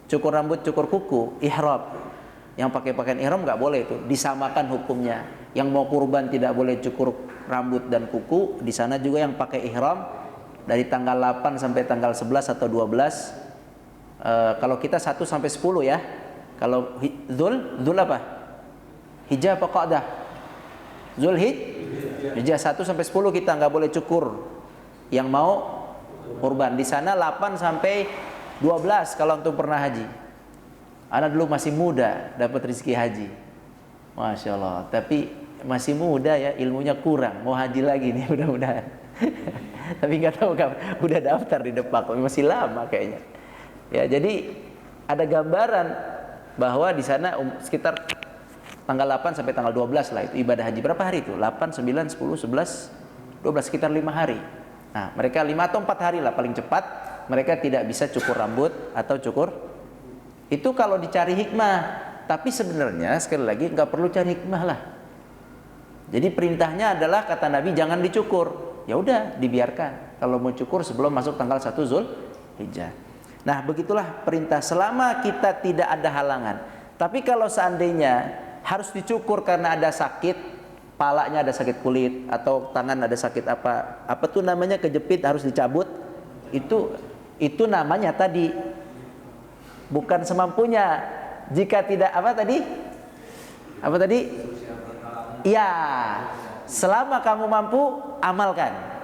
cukur rambut, cukur kuku, ihram. Yang pakai pakaian ihram nggak boleh itu, disamakan hukumnya. Yang mau kurban tidak boleh cukur rambut dan kuku. Di sana juga yang pakai ihram dari tanggal 8 sampai tanggal 11 atau 12. Kalau kita 1 sampai 10 ya. Kalau Dzul apa? Hijjah apa Qa'dah? Hijjah 1 sampai 10 kita nggak boleh cukur. Yang mau kurban di sana 8 sampai 12 kalau untuk pernah haji. Anak dulu masih muda dapat rezeki haji, Masya Allah. Tapi masih muda ya, ilmunya kurang. Mau haji lagi nih mudah-mudahan. Tapi nggak tahu kapan. Udah daftar di Depak, masih lama kayaknya. Ya, jadi ada gambaran bahwa di sana sekitar tanggal 8 sampai tanggal 12 lah itu ibadah haji. Berapa hari itu? 8, 9, 10, 11, 12, sekitar 5 hari. Nah, mereka 5 atau 4 hari lah paling cepat. Mereka tidak bisa cukur rambut atau cukur. Itu kalau dicari hikmah. Tapi sebenarnya sekali lagi nggak perlu cari hikmah lah. Jadi perintahnya adalah kata Nabi jangan dicukur. Ya udah dibiarkan. Kalau mau cukur sebelum masuk tanggal 1 Zulhijjah. Nah, begitulah perintah selama kita tidak ada halangan. Tapi kalau seandainya harus dicukur karena ada sakit, palanya ada sakit kulit atau tangan ada sakit apa tuh namanya, kejepit harus dicabut. Itu namanya tadi bukan semampunya. Jika tidak apa tadi? Ya, selama kamu mampu amalkan.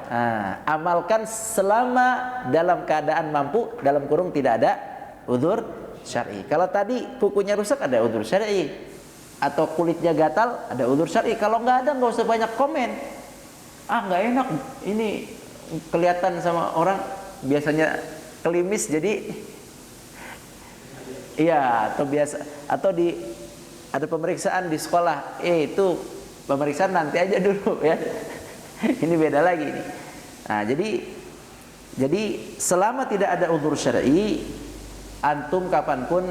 Amalkan selama dalam keadaan mampu, dalam kurung tidak ada udzur syar'i. Kalau tadi kukunya rusak ada udzur syar'i, atau kulitnya gatal ada udzur syar'i. Kalau nggak ada nggak usah banyak komen. Nggak enak ini kelihatan sama orang biasanya klimis jadi. Iya, atau ada pemeriksaan di sekolah. Itu pemeriksaan nanti aja dulu ya. Ini beda lagi nih. Nah, jadi selama tidak ada udzur syar'i, antum kapanpun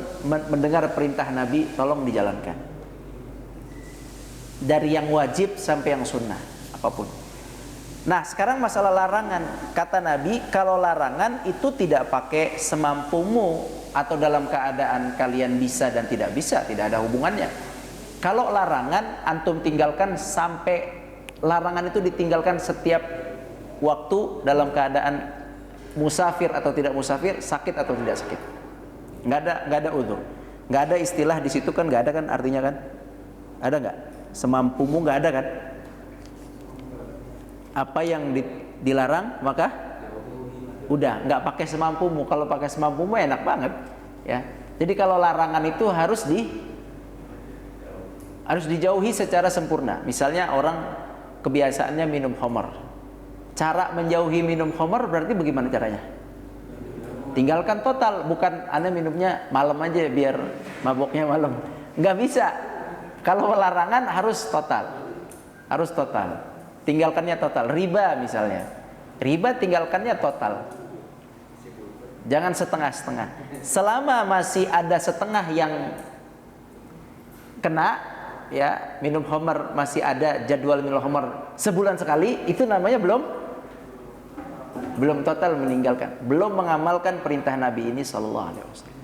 mendengar perintah Nabi tolong dijalankan. Dari yang wajib sampai yang sunnah, apapun. Nah, sekarang masalah larangan. Kata Nabi, kalau larangan itu tidak pakai semampumu atau dalam keadaan kalian bisa dan tidak bisa, tidak ada hubungannya. Kalau larangan antum tinggalkan sampai larangan itu ditinggalkan setiap waktu dalam keadaan musafir atau tidak musafir, sakit atau tidak sakit. Nggak ada udzur. Nggak ada istilah di situ kan, nggak ada kan artinya kan? Ada nggak? Semampumu nggak ada kan? Apa yang dilarang maka udah nggak pakai semampumu. Kalau pakai semampumu enak banget ya. Jadi kalau larangan itu harus dijauhi secara sempurna. Misalnya orang kebiasaannya minum khamar. Cara menjauhi minum khamar berarti bagaimana caranya? Tinggalkan total, bukan Anda minumnya malam aja biar maboknya malam. Nggak bisa. Kalau larangan harus total. Harus total. Tinggalkannya total. Riba misalnya. Riba tinggalkannya total. Jangan setengah-setengah. Selama masih ada setengah yang kena, ya, minum khamar masih ada jadwal minum khamar sebulan sekali, itu namanya belum total meninggalkan, belum mengamalkan perintah Nabi ini sallallahu alaihi wasallam.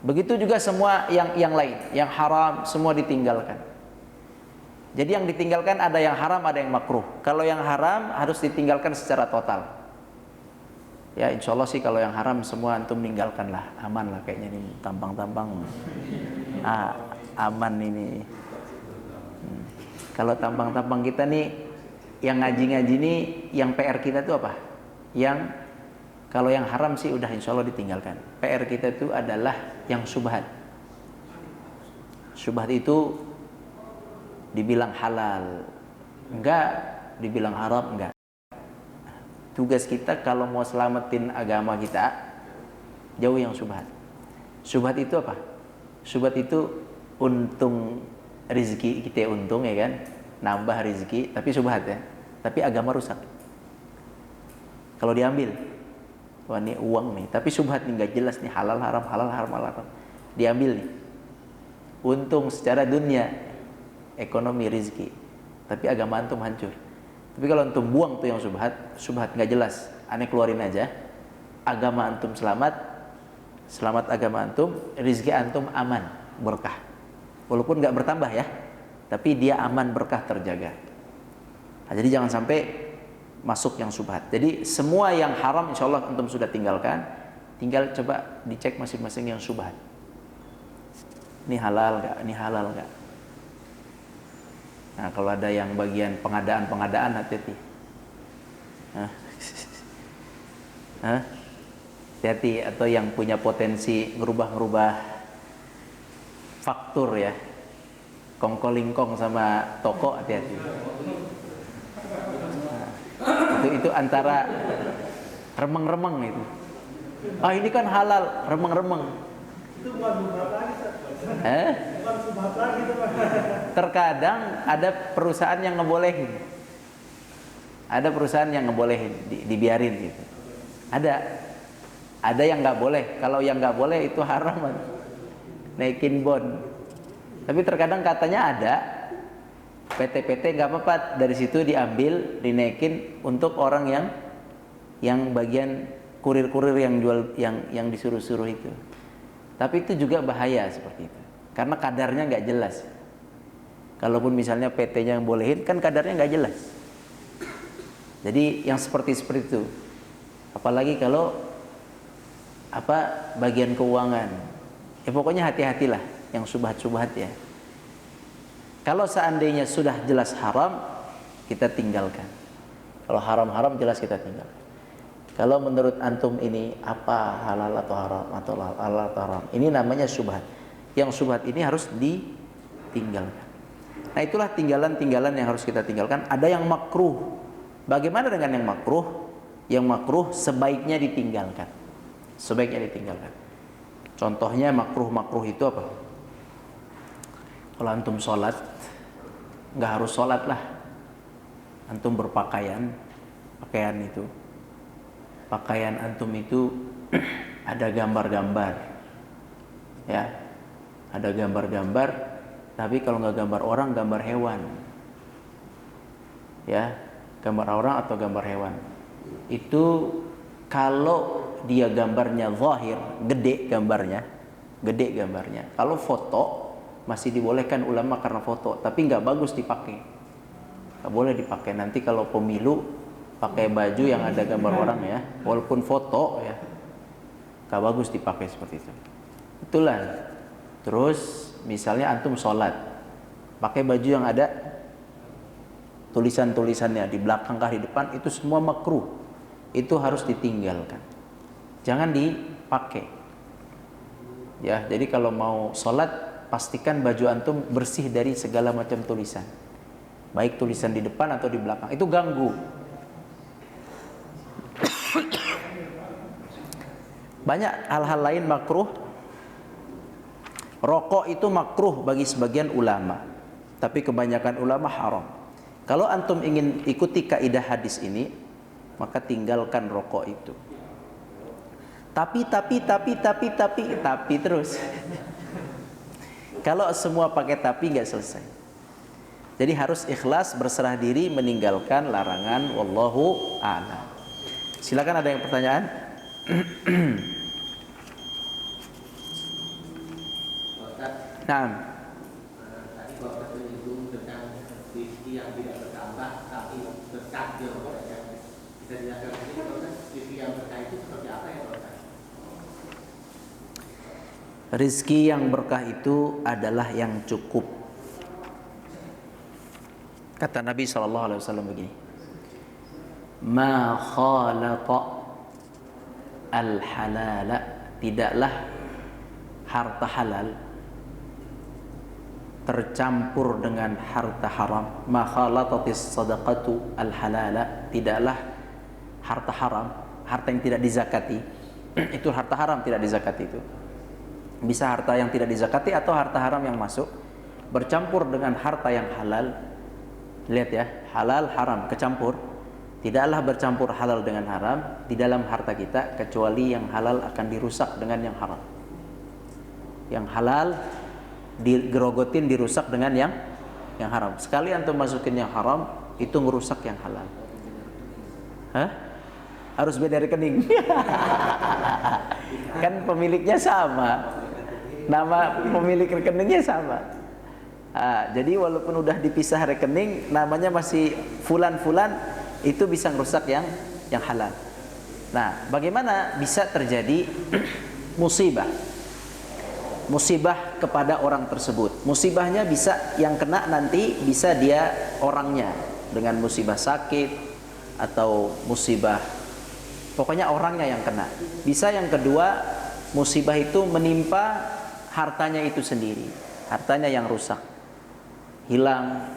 Begitu juga semua yang lain, yang haram semua ditinggalkan. Jadi yang ditinggalkan ada yang haram, ada yang makruh. Kalau yang haram harus ditinggalkan secara total. Ya insya Allah sih kalau yang haram semua antum meninggalkan lah, aman lah kayaknya ini tampang-tampang. Aman ini. Kalau tampang-tampang kita nih, yang ngaji-ngaji nih, yang PR kita itu apa? Kalau yang haram sih udah insya Allah ditinggalkan. PR kita itu adalah yang syubhat. Syubhat itu dibilang halal, enggak, dibilang haram, enggak. Tugas kita kalau mau selamatin agama kita, jauh yang syubhat. Syubhat itu apa? Syubhat itu untung rizki kita untung ya kan, nambah rizki, tapi subhat ya, tapi agama rusak. Kalau diambil, wah ini uang nih, tapi subhat nih nggak jelas nih, halal haram, halal haram, halal haram, diambil nih, untung secara dunia, ekonomi, rizki, tapi agama antum hancur. Tapi kalau antum buang tuh yang subhat nggak jelas, aneh keluarin aja, agama antum selamat, selamat agama antum, rizki antum aman, berkah. Walaupun nggak bertambah ya, tapi dia aman, berkah, terjaga. Nah, jadi jangan sampai masuk yang subhat. Jadi semua yang haram insya Allah antum sudah tinggalkan, tinggal coba dicek masing-masing yang subhat. Ini halal nggak? Ini halal nggak? Nah, kalau ada yang bagian pengadaan hati-hati. Hati-hati, atau yang punya potensi ngerubah faktur ya, kongkolingkong sama toko, hati-hati. Nah, itu antara remeng-remeng itu. Ah ini kan halal, remeng-remeng. Itu bukan subhat lagi, bukan subhat lagi itu, Pak. Terkadang ada perusahaan yang ngebolehin, ada perusahaan yang ngebolehin, dibiarin gitu. Ada yang nggak boleh. Kalau yang nggak boleh itu haram, naikin bond. Tapi terkadang katanya ada PT nggak apa-apa, dari situ diambil, dinaikin untuk orang yang bagian kurir-kurir yang jual, yang disuruh-suruh itu. Tapi itu juga bahaya seperti itu, karena kadarnya nggak jelas. Kalaupun misalnya PT-nya yang bolehin, kan kadarnya nggak jelas. Jadi yang seperti itu, apalagi kalau bagian keuangan, ya pokoknya hati-hatilah yang subhat-subhat ya. Kalau seandainya sudah jelas haram, kita tinggalkan. Kalau haram-haram jelas kita tinggalkan. Kalau menurut antum ini apa halal atau haram, atau halal atau haram, ini namanya subhat. Yang subhat ini harus ditinggalkan. Nah, itulah tinggalan-tinggalan yang harus kita tinggalkan. Ada yang makruh. Bagaimana dengan yang makruh? Yang makruh sebaiknya ditinggalkan. Sebaiknya ditinggalkan. Contohnya makruh itu apa? Kalau antum sholat, nggak harus sholat lah. Antum berpakaian, pakaian antum itu ada gambar-gambar, ya, ada gambar-gambar. Tapi kalau nggak gambar orang, gambar hewan, ya, gambar orang atau gambar hewan. Itu kalau dia gambarnya zahir, gede gambarnya. Kalau foto masih dibolehkan ulama karena foto, tapi nggak bagus dipakai, nggak boleh dipakai. Nanti kalau pemilu pakai baju yang ada gambar orang ya, walaupun foto ya, nggak bagus dipakai seperti itu. Itulah. Terus misalnya antum sholat, pakai baju yang ada tulisan-tulisannya di belakang kah di depan, itu semua makruh. Itu harus ditinggalkan, jangan dipakai. Ya, jadi kalau mau sholat, pastikan baju antum bersih dari segala macam tulisan, baik tulisan di depan atau di belakang. Itu ganggu. Banyak hal-hal lain makruh. Rokok itu makruh bagi sebagian ulama, tapi kebanyakan ulama haram. Kalau antum ingin ikuti kaidah hadis ini, maka tinggalkan rokok itu. Tapi terus. Kalau semua pakai tapi nggak selesai. Jadi harus ikhlas, berserah diri, meninggalkan larangan. Wallahu a'lam. Silakan, ada yang pertanyaan? Nah, tadi Bapak menyinggung tentang rezeki yang tidak bertambah tapi berkah ya Bapak ya. Bisa dijelaskan sedikit Bapak, rezeki yang berkah itu seperti apa ya Bapak? rizki yang berkah itu adalah yang cukup. Kata Nabi SAW begini, ma khalaqa al-halala, tidaklah harta halal tercampur dengan harta haram. Ma khalatatis sadaqatu al-halala, tidaklah harta haram, harta yang tidak dizakati, itu harta haram tidak dizakati itu. Bisa harta yang tidak dizakati atau harta haram yang masuk. bercampur dengan harta yang halal, lihat ya, halal haram kecampur, tidaklah bercampur halal dengan haram di dalam harta kita kecuali yang halal akan dirusak dengan yang haram. Yang halal digerogotin, dirusak dengan yang haram. Sekali antum masukin yang haram, itu ngerusak yang halal. Hah? Harus beda rekening. Kan pemiliknya sama, nama pemilik rekeningnya sama. Jadi walaupun udah dipisah rekening, namanya masih fulan-fulan, itu bisa ngerusak yang halal. Nah, bagaimana bisa terjadi musibah kepada orang tersebut? Musibahnya bisa yang kena nanti bisa dia orangnya dengan musibah sakit atau musibah, pokoknya orangnya yang kena. Bisa yang kedua, musibah itu menimpa hartanya itu sendiri, hartanya yang rusak, hilang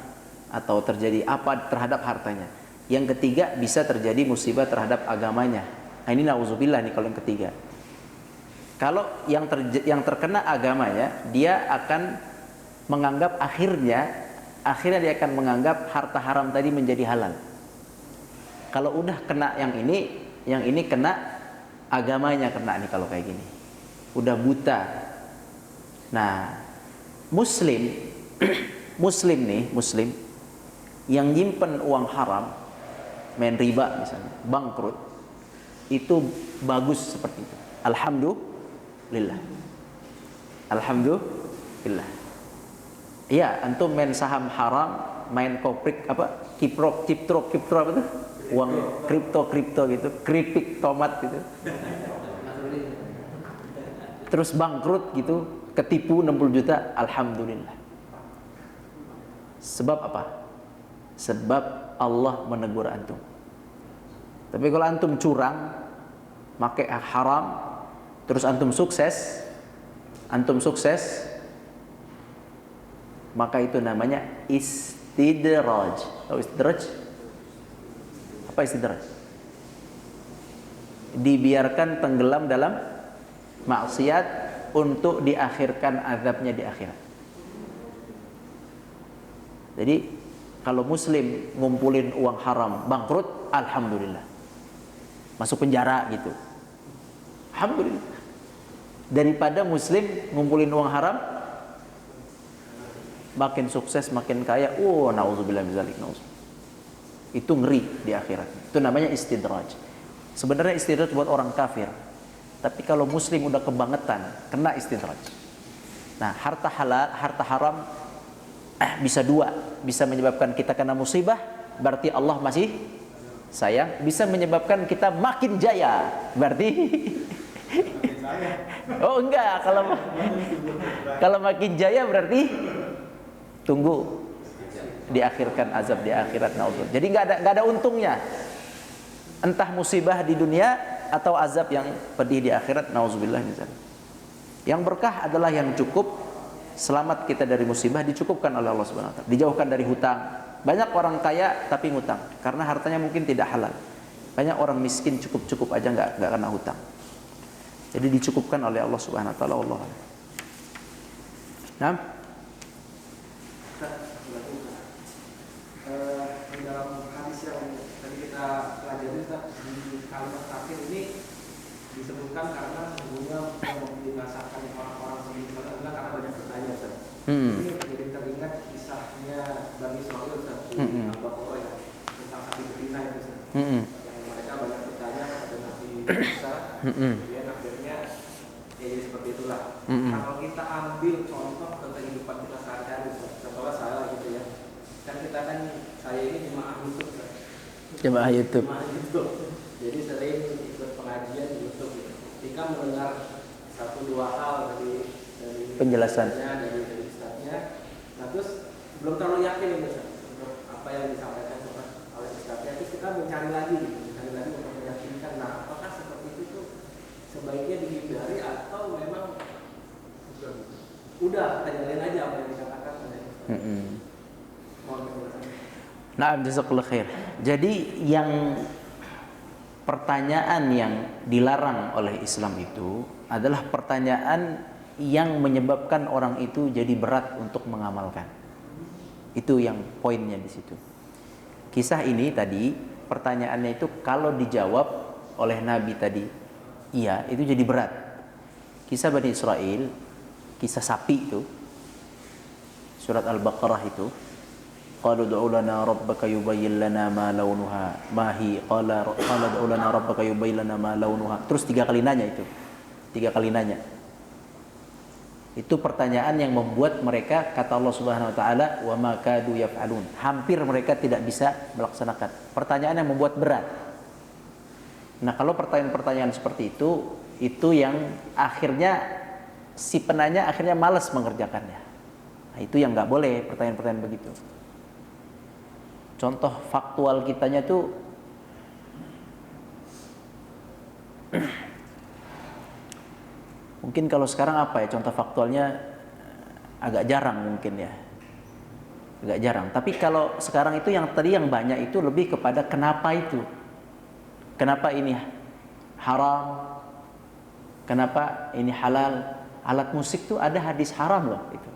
atau terjadi apa terhadap hartanya. Yang ketiga, bisa terjadi musibah terhadap agamanya. Nah, ini nauzubillah nih kalau yang ketiga. Kalau yang terkena agamanya, dia akan menganggap akhirnya dia akan menganggap harta haram tadi menjadi halal. Kalau udah kena yang ini kena agamanya, kena nih kalau kayak gini. Udah buta. Nah, muslim yang nyimpen uang haram, main riba misalnya, bangkrut, itu bagus seperti itu. Alhamdulillah. Iya, antum main saham haram, main kiprok apa tuh? Uang kripto gitu, keripik tomat gitu. Terus bangkrut gitu, ketipu 60 juta, alhamdulillah. Sebab apa? Sebab Allah menegur antum. Tapi kalau antum curang, pakai haram, terus antum sukses, maka itu namanya istidraj. Tahu istidraj? Apa istidraj? Dibiarkan tenggelam dalam maksiat untuk diakhirkan azabnya di akhirat. Jadi kalau muslim ngumpulin uang haram, bangkrut, alhamdulillah. Masuk penjara gitu, alhamdulillah. Daripada muslim ngumpulin uang haram, makin sukses, makin kaya, nauzubillah min dzalik, itu ngeri di akhirat. Itu namanya istidraj. Sebenarnya istidraj buat orang kafir, tapi kalau muslim udah kebangetan, kena istidraj. Nah, harta haram bisa dua, bisa menyebabkan kita kena musibah, berarti Allah masih sayang. Bisa menyebabkan kita makin jaya, berarti oh enggak, kalau makin jaya berarti tunggu diakhirkan azab di akhirat. Naudzubillah. Jadi nggak ada untungnya, entah musibah di dunia atau azab yang pedih di akhirat. Nauzubillah. Yang berkah adalah yang cukup. Selamat kita dari musibah dicukupkan oleh Allah Subhanahu wa taala. Dijauhkan dari hutang. Banyak orang kaya tapi ngutang karena hartanya mungkin tidak halal. Banyak orang miskin cukup aja nggak kena hutang. Jadi dicukupkan oleh Allah Subhanahu wa taala. Allah. Nah, di dalam hadis yang tadi kita pelajari di kalimat terakhir ini disebutkan karena sesungguhnya yang membinasakan orang-orang sebelum adalah karena banyak bertanya, Ustaz. Ini jadi teringat kisahnya Bani Israil, Ustaz, di Al-Baqarah ya, tentang sapi betina itu, Ustaz. Yang mereka banyak bertanya kepada Nabi Musa, kemudian akhirnya ya jadi seperti itulah. Kalau kita ambil contoh ke kehidupan kita sehari-hari, contohnya saya gitu ya, kan kita kan, saya ini jemaah YouTube, Ustaz. Jemaah YouTube. Jadi sering ikut pengajian di YouTube gitu. Ketika mendengar satu dua hal dari penjelasan dari ustadznya, nah terus belum terlalu yakin gitu untuk apa yang disampaikan oleh ustadznya, terus kita mencari lagi untuk meyakinkan. Nah, apakah seperti itu tuh sebaiknya dihindari atau memang udah kita jalanin aja apa yang dikatakan oleh mohon penjelasan. Nah, jazakallahu khair. Jadi yang pertanyaan yang dilarang oleh Islam itu adalah pertanyaan yang menyebabkan orang itu jadi berat untuk mengamalkan. Itu yang poinnya di situ. Kisah ini tadi, pertanyaannya itu kalau dijawab oleh Nabi tadi, iya, itu jadi berat. Kisah Bani Israel, kisah sapi itu, surat Al-Baqarah itu, qalu ud'u lana rabbaka yubayyin lana ma launuha ma hi qala ud'u lana rabbaka yubayyin lana ma launuha. Terus 3 kali nanya itu. 3 kali nanya. Itu pertanyaan yang membuat mereka, kata Allah Subhanahu wa taala, wa ma kadu yaf'alun. Hampir mereka tidak bisa melaksanakan. Pertanyaan yang membuat berat. Nah, kalau pertanyaan-pertanyaan seperti itu yang akhirnya si penanya akhirnya malas mengerjakannya. Nah, itu yang nggak boleh, pertanyaan-pertanyaan begitu. Contoh faktual kitanya tuh mungkin kalau sekarang apa ya, contoh faktualnya agak jarang mungkin ya, agak jarang. Tapi kalau sekarang itu yang tadi yang banyak itu lebih kepada kenapa itu, kenapa ini haram, kenapa ini halal. Alat musik tuh ada hadis haram loh itu.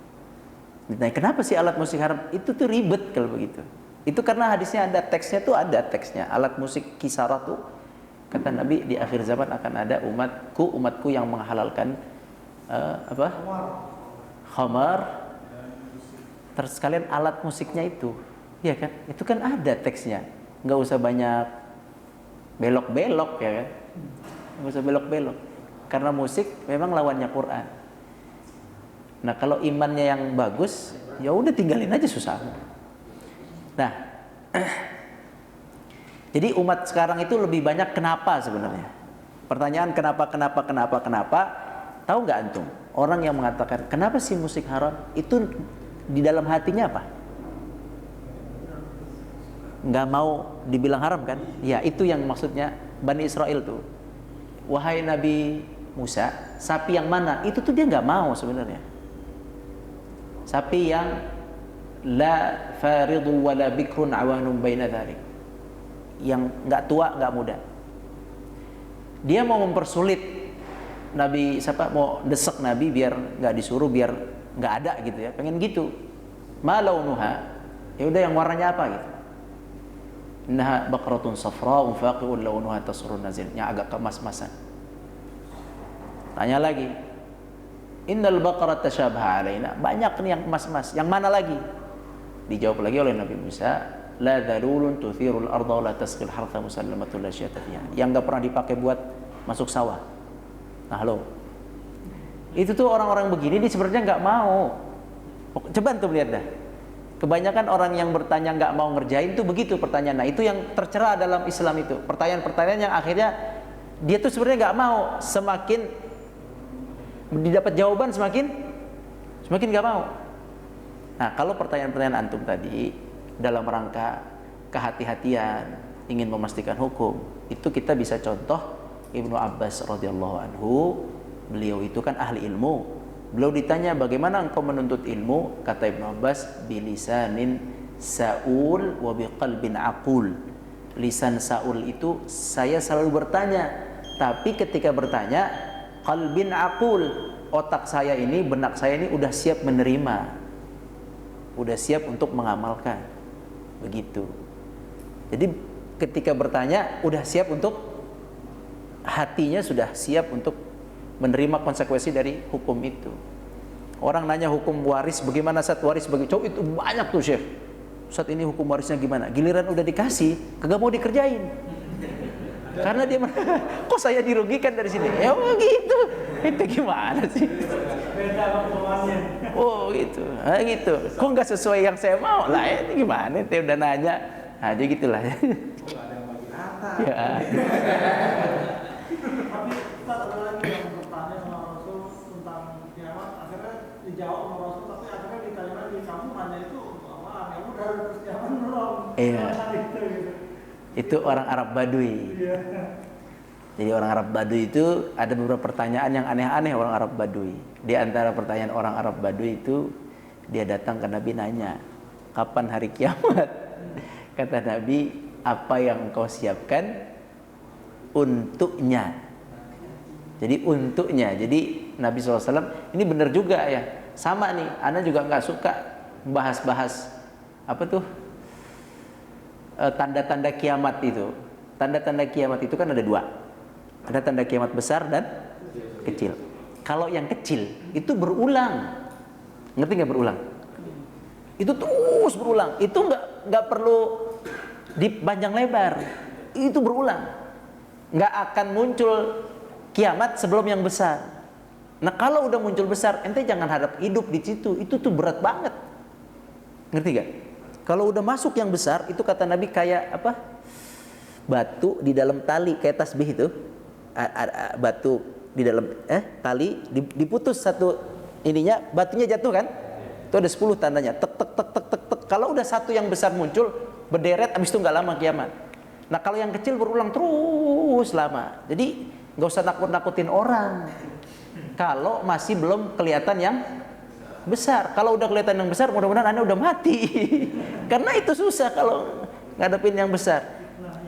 Nah, kenapa sih alat musik haram? Itu tuh ribet kalau begitu. Itu karena hadisnya ada, teksnya tuh ada teksnya. Alat musik kisarah tuh, kata Nabi, di akhir zaman akan ada umatku yang menghalalkan khamar, terus sekalian alat musiknya itu, ya kan? Itu kan ada teksnya, nggak usah banyak belok-belok ya kan? Nggak usah belok-belok, karena musik memang lawannya Quran. Nah, kalau imannya yang bagus, ya udah tinggalin aja, susah. Nah, jadi umat sekarang itu lebih banyak kenapa sebenarnya. Pertanyaan kenapa. Tahu nggak antum? Orang yang mengatakan kenapa sih musik haram, itu di dalam hatinya apa? Nggak mau dibilang haram kan? Ya, itu yang maksudnya Bani Israel tuh. Wahai Nabi Musa, sapi yang mana? Itu tuh dia nggak mau sebenarnya. Sapi yang la faridu wala bikrun awanum baina dzalik, yang nggak tua nggak muda. Dia mau mempersulit Nabi, mau desek Nabi biar nggak disuruh, biar nggak ada gitu ya, pengen gitu. Ma launuha, ya udah yang warnanya apa gitu. Innaha baqaratun safra'un faqi'un launuha tasrun nazil, yang agak kemas-masan. Tanya lagi, innal baqarat tashabaha alaina, banyak nih yang emas-emas, yang mana lagi? Dijawab lagi oleh Nabi Musa, la dzalulun tuthirul arda wa la tasqil hartha musallamatun la syata fiha, yang enggak pernah dipakai buat masuk sawah. Nah, lo itu tuh orang-orang begini dia sebenarnya enggak mau. Coba antum lihat dah, kebanyakan orang yang bertanya enggak mau ngerjain tuh begitu pertanyaan. Nah, itu yang tercela dalam Islam itu, pertanyaan-pertanyaan yang akhirnya dia tuh sebenarnya enggak mau, semakin didapat jawaban semakin enggak mau. Nah, kalau pertanyaan-pertanyaan antum tadi dalam rangka kehati-hatian, ingin memastikan hukum, itu kita bisa contoh Ibnu Abbas radhiyallahu anhu. Beliau itu kan ahli ilmu. Beliau ditanya, bagaimana engkau menuntut ilmu? Kata Ibnu Abbas, bilisanin sa'ul wa biqalbin aqul. Lisan sa'ul itu saya selalu bertanya, tapi ketika bertanya qalbin aqul, otak saya ini, benak saya ini udah siap menerima, udah siap untuk mengamalkan. Begitu. Jadi ketika bertanya udah siap untuk, hatinya sudah siap untuk menerima konsekuensi dari hukum itu. Orang nanya hukum waris bagaimana, Ustaz, waris bagi cowok itu banyak tuh, Syekh. Ustaz, ini hukum warisnya gimana? Giliran udah dikasih kagak mau dikerjain. Karena dia kok saya dirugikan dari sini. Ya begitu. Itu gimana sih? Beda pengalamannya. Oh gitu. Nah, gitu. Kok nggak sesuai yang saya mau? Lah ini gimana? Dia udah nanya. Nah, dia gitulah. Ada yang bagi rata. Ya. Tapi Ustaz, ada lagi yang bertanya sama Rasul tentang kiamat, akhirnya dijawab sama Rasul, tapi akhirnya di kalimat di kamu nanya itu apaan? Kamu udah terus kiamat belum? Iya. Gitu. Itu orang Arab Baduy. Iya. Jadi orang Arab Baduy itu ada beberapa pertanyaan yang aneh-aneh orang Arab Baduy. Di antara pertanyaan orang Arab Baduy itu, dia datang ke Nabi nanya, kapan hari kiamat? Kata Nabi, apa yang engkau siapkan untuknya? Jadi untuknya. Jadi Nabi SAW, ini benar juga ya. Sama nih, ana juga nggak suka bahas-bahas apa tuh tanda-tanda kiamat itu. Tanda-tanda kiamat itu kan ada dua. Ada tanda kiamat besar dan kecil. Kalau yang kecil itu berulang, ngerti nggak berulang? Itu terus berulang. Itu nggak perlu dipanjang lebar. Itu berulang. Nggak akan muncul kiamat sebelum yang besar. Nah kalau udah muncul besar, ente jangan harap hidup di situ. Itu tuh berat banget. Ngerti gak? Kalau udah masuk yang besar, itu kata Nabi kayak apa? Batu di dalam tali, kayak tasbih itu. Batu di dalam tali diputus satu ininya, batunya jatuh kan? Itu ada 10 tandanya. Tek tek tek tek tek tek. Kalau udah satu yang besar muncul, berderet, habis itu nggak lama kiamat. Nah kalau yang kecil berulang terus lama. Jadi nggak usah nakut-nakutin orang. Kalau masih belum kelihatan yang besar. Kalau udah kelihatan yang besar, mudah-mudahan Anda udah mati. Karena itu susah kalau ngadepin yang besar.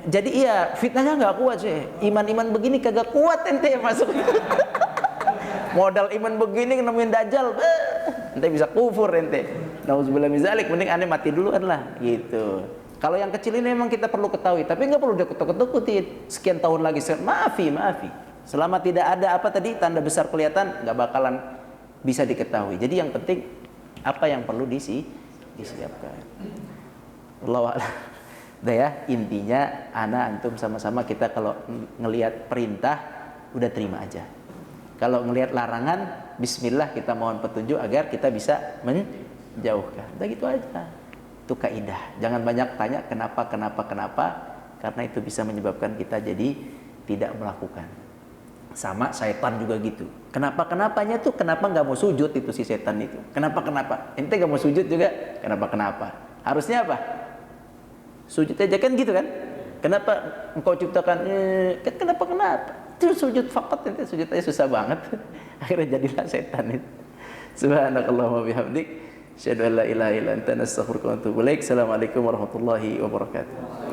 Jadi iya, fitnahnya nggak kuat sih. Iman-iman begini kagak kuat ente masuk. Modal iman begini nemuin dajjal, ente bisa kufur ente. Nauzubillah min zalik, mending Anda mati duluan lah gitu. Kalau yang kecil ini memang kita perlu ketahui, tapi nggak perlu dikutuk-kutukin. Sekian tahun lagi, maafi. Selama tidak ada apa tadi tanda besar kelihatan, nggak bakalan bisa diketahui. Jadi yang penting apa yang perlu disiapkan. Wallahu a'lam. Udah ya, intinya ana antum sama-sama kita kalau ngelihat perintah udah terima aja. Kalau ngelihat larangan, bismillah kita mohon petunjuk agar kita bisa menjauhkan. Udah gitu aja. Itu kaidah. Jangan banyak tanya kenapa, karena itu bisa menyebabkan kita jadi tidak melakukan. Sama syaitan juga gitu. Kenapa-kenapanya tuh kenapa nggak mau sujud itu si setan itu. Kenapa? Ente nggak mau sujud juga. Kenapa? Harusnya apa? Sujud aja kan gitu kan? Kenapa engkau ciptakan? Kenapa? Itu sujud fakat, ente sujud aja susah banget. Akhirnya jadilah setan itu. Subhanakallahumma bihamdik. Asyhadu an la ilaha illa anta, astaghfiruka wa atubu ilaik. Assalamualaikum warahmatullahi wabarakatuh.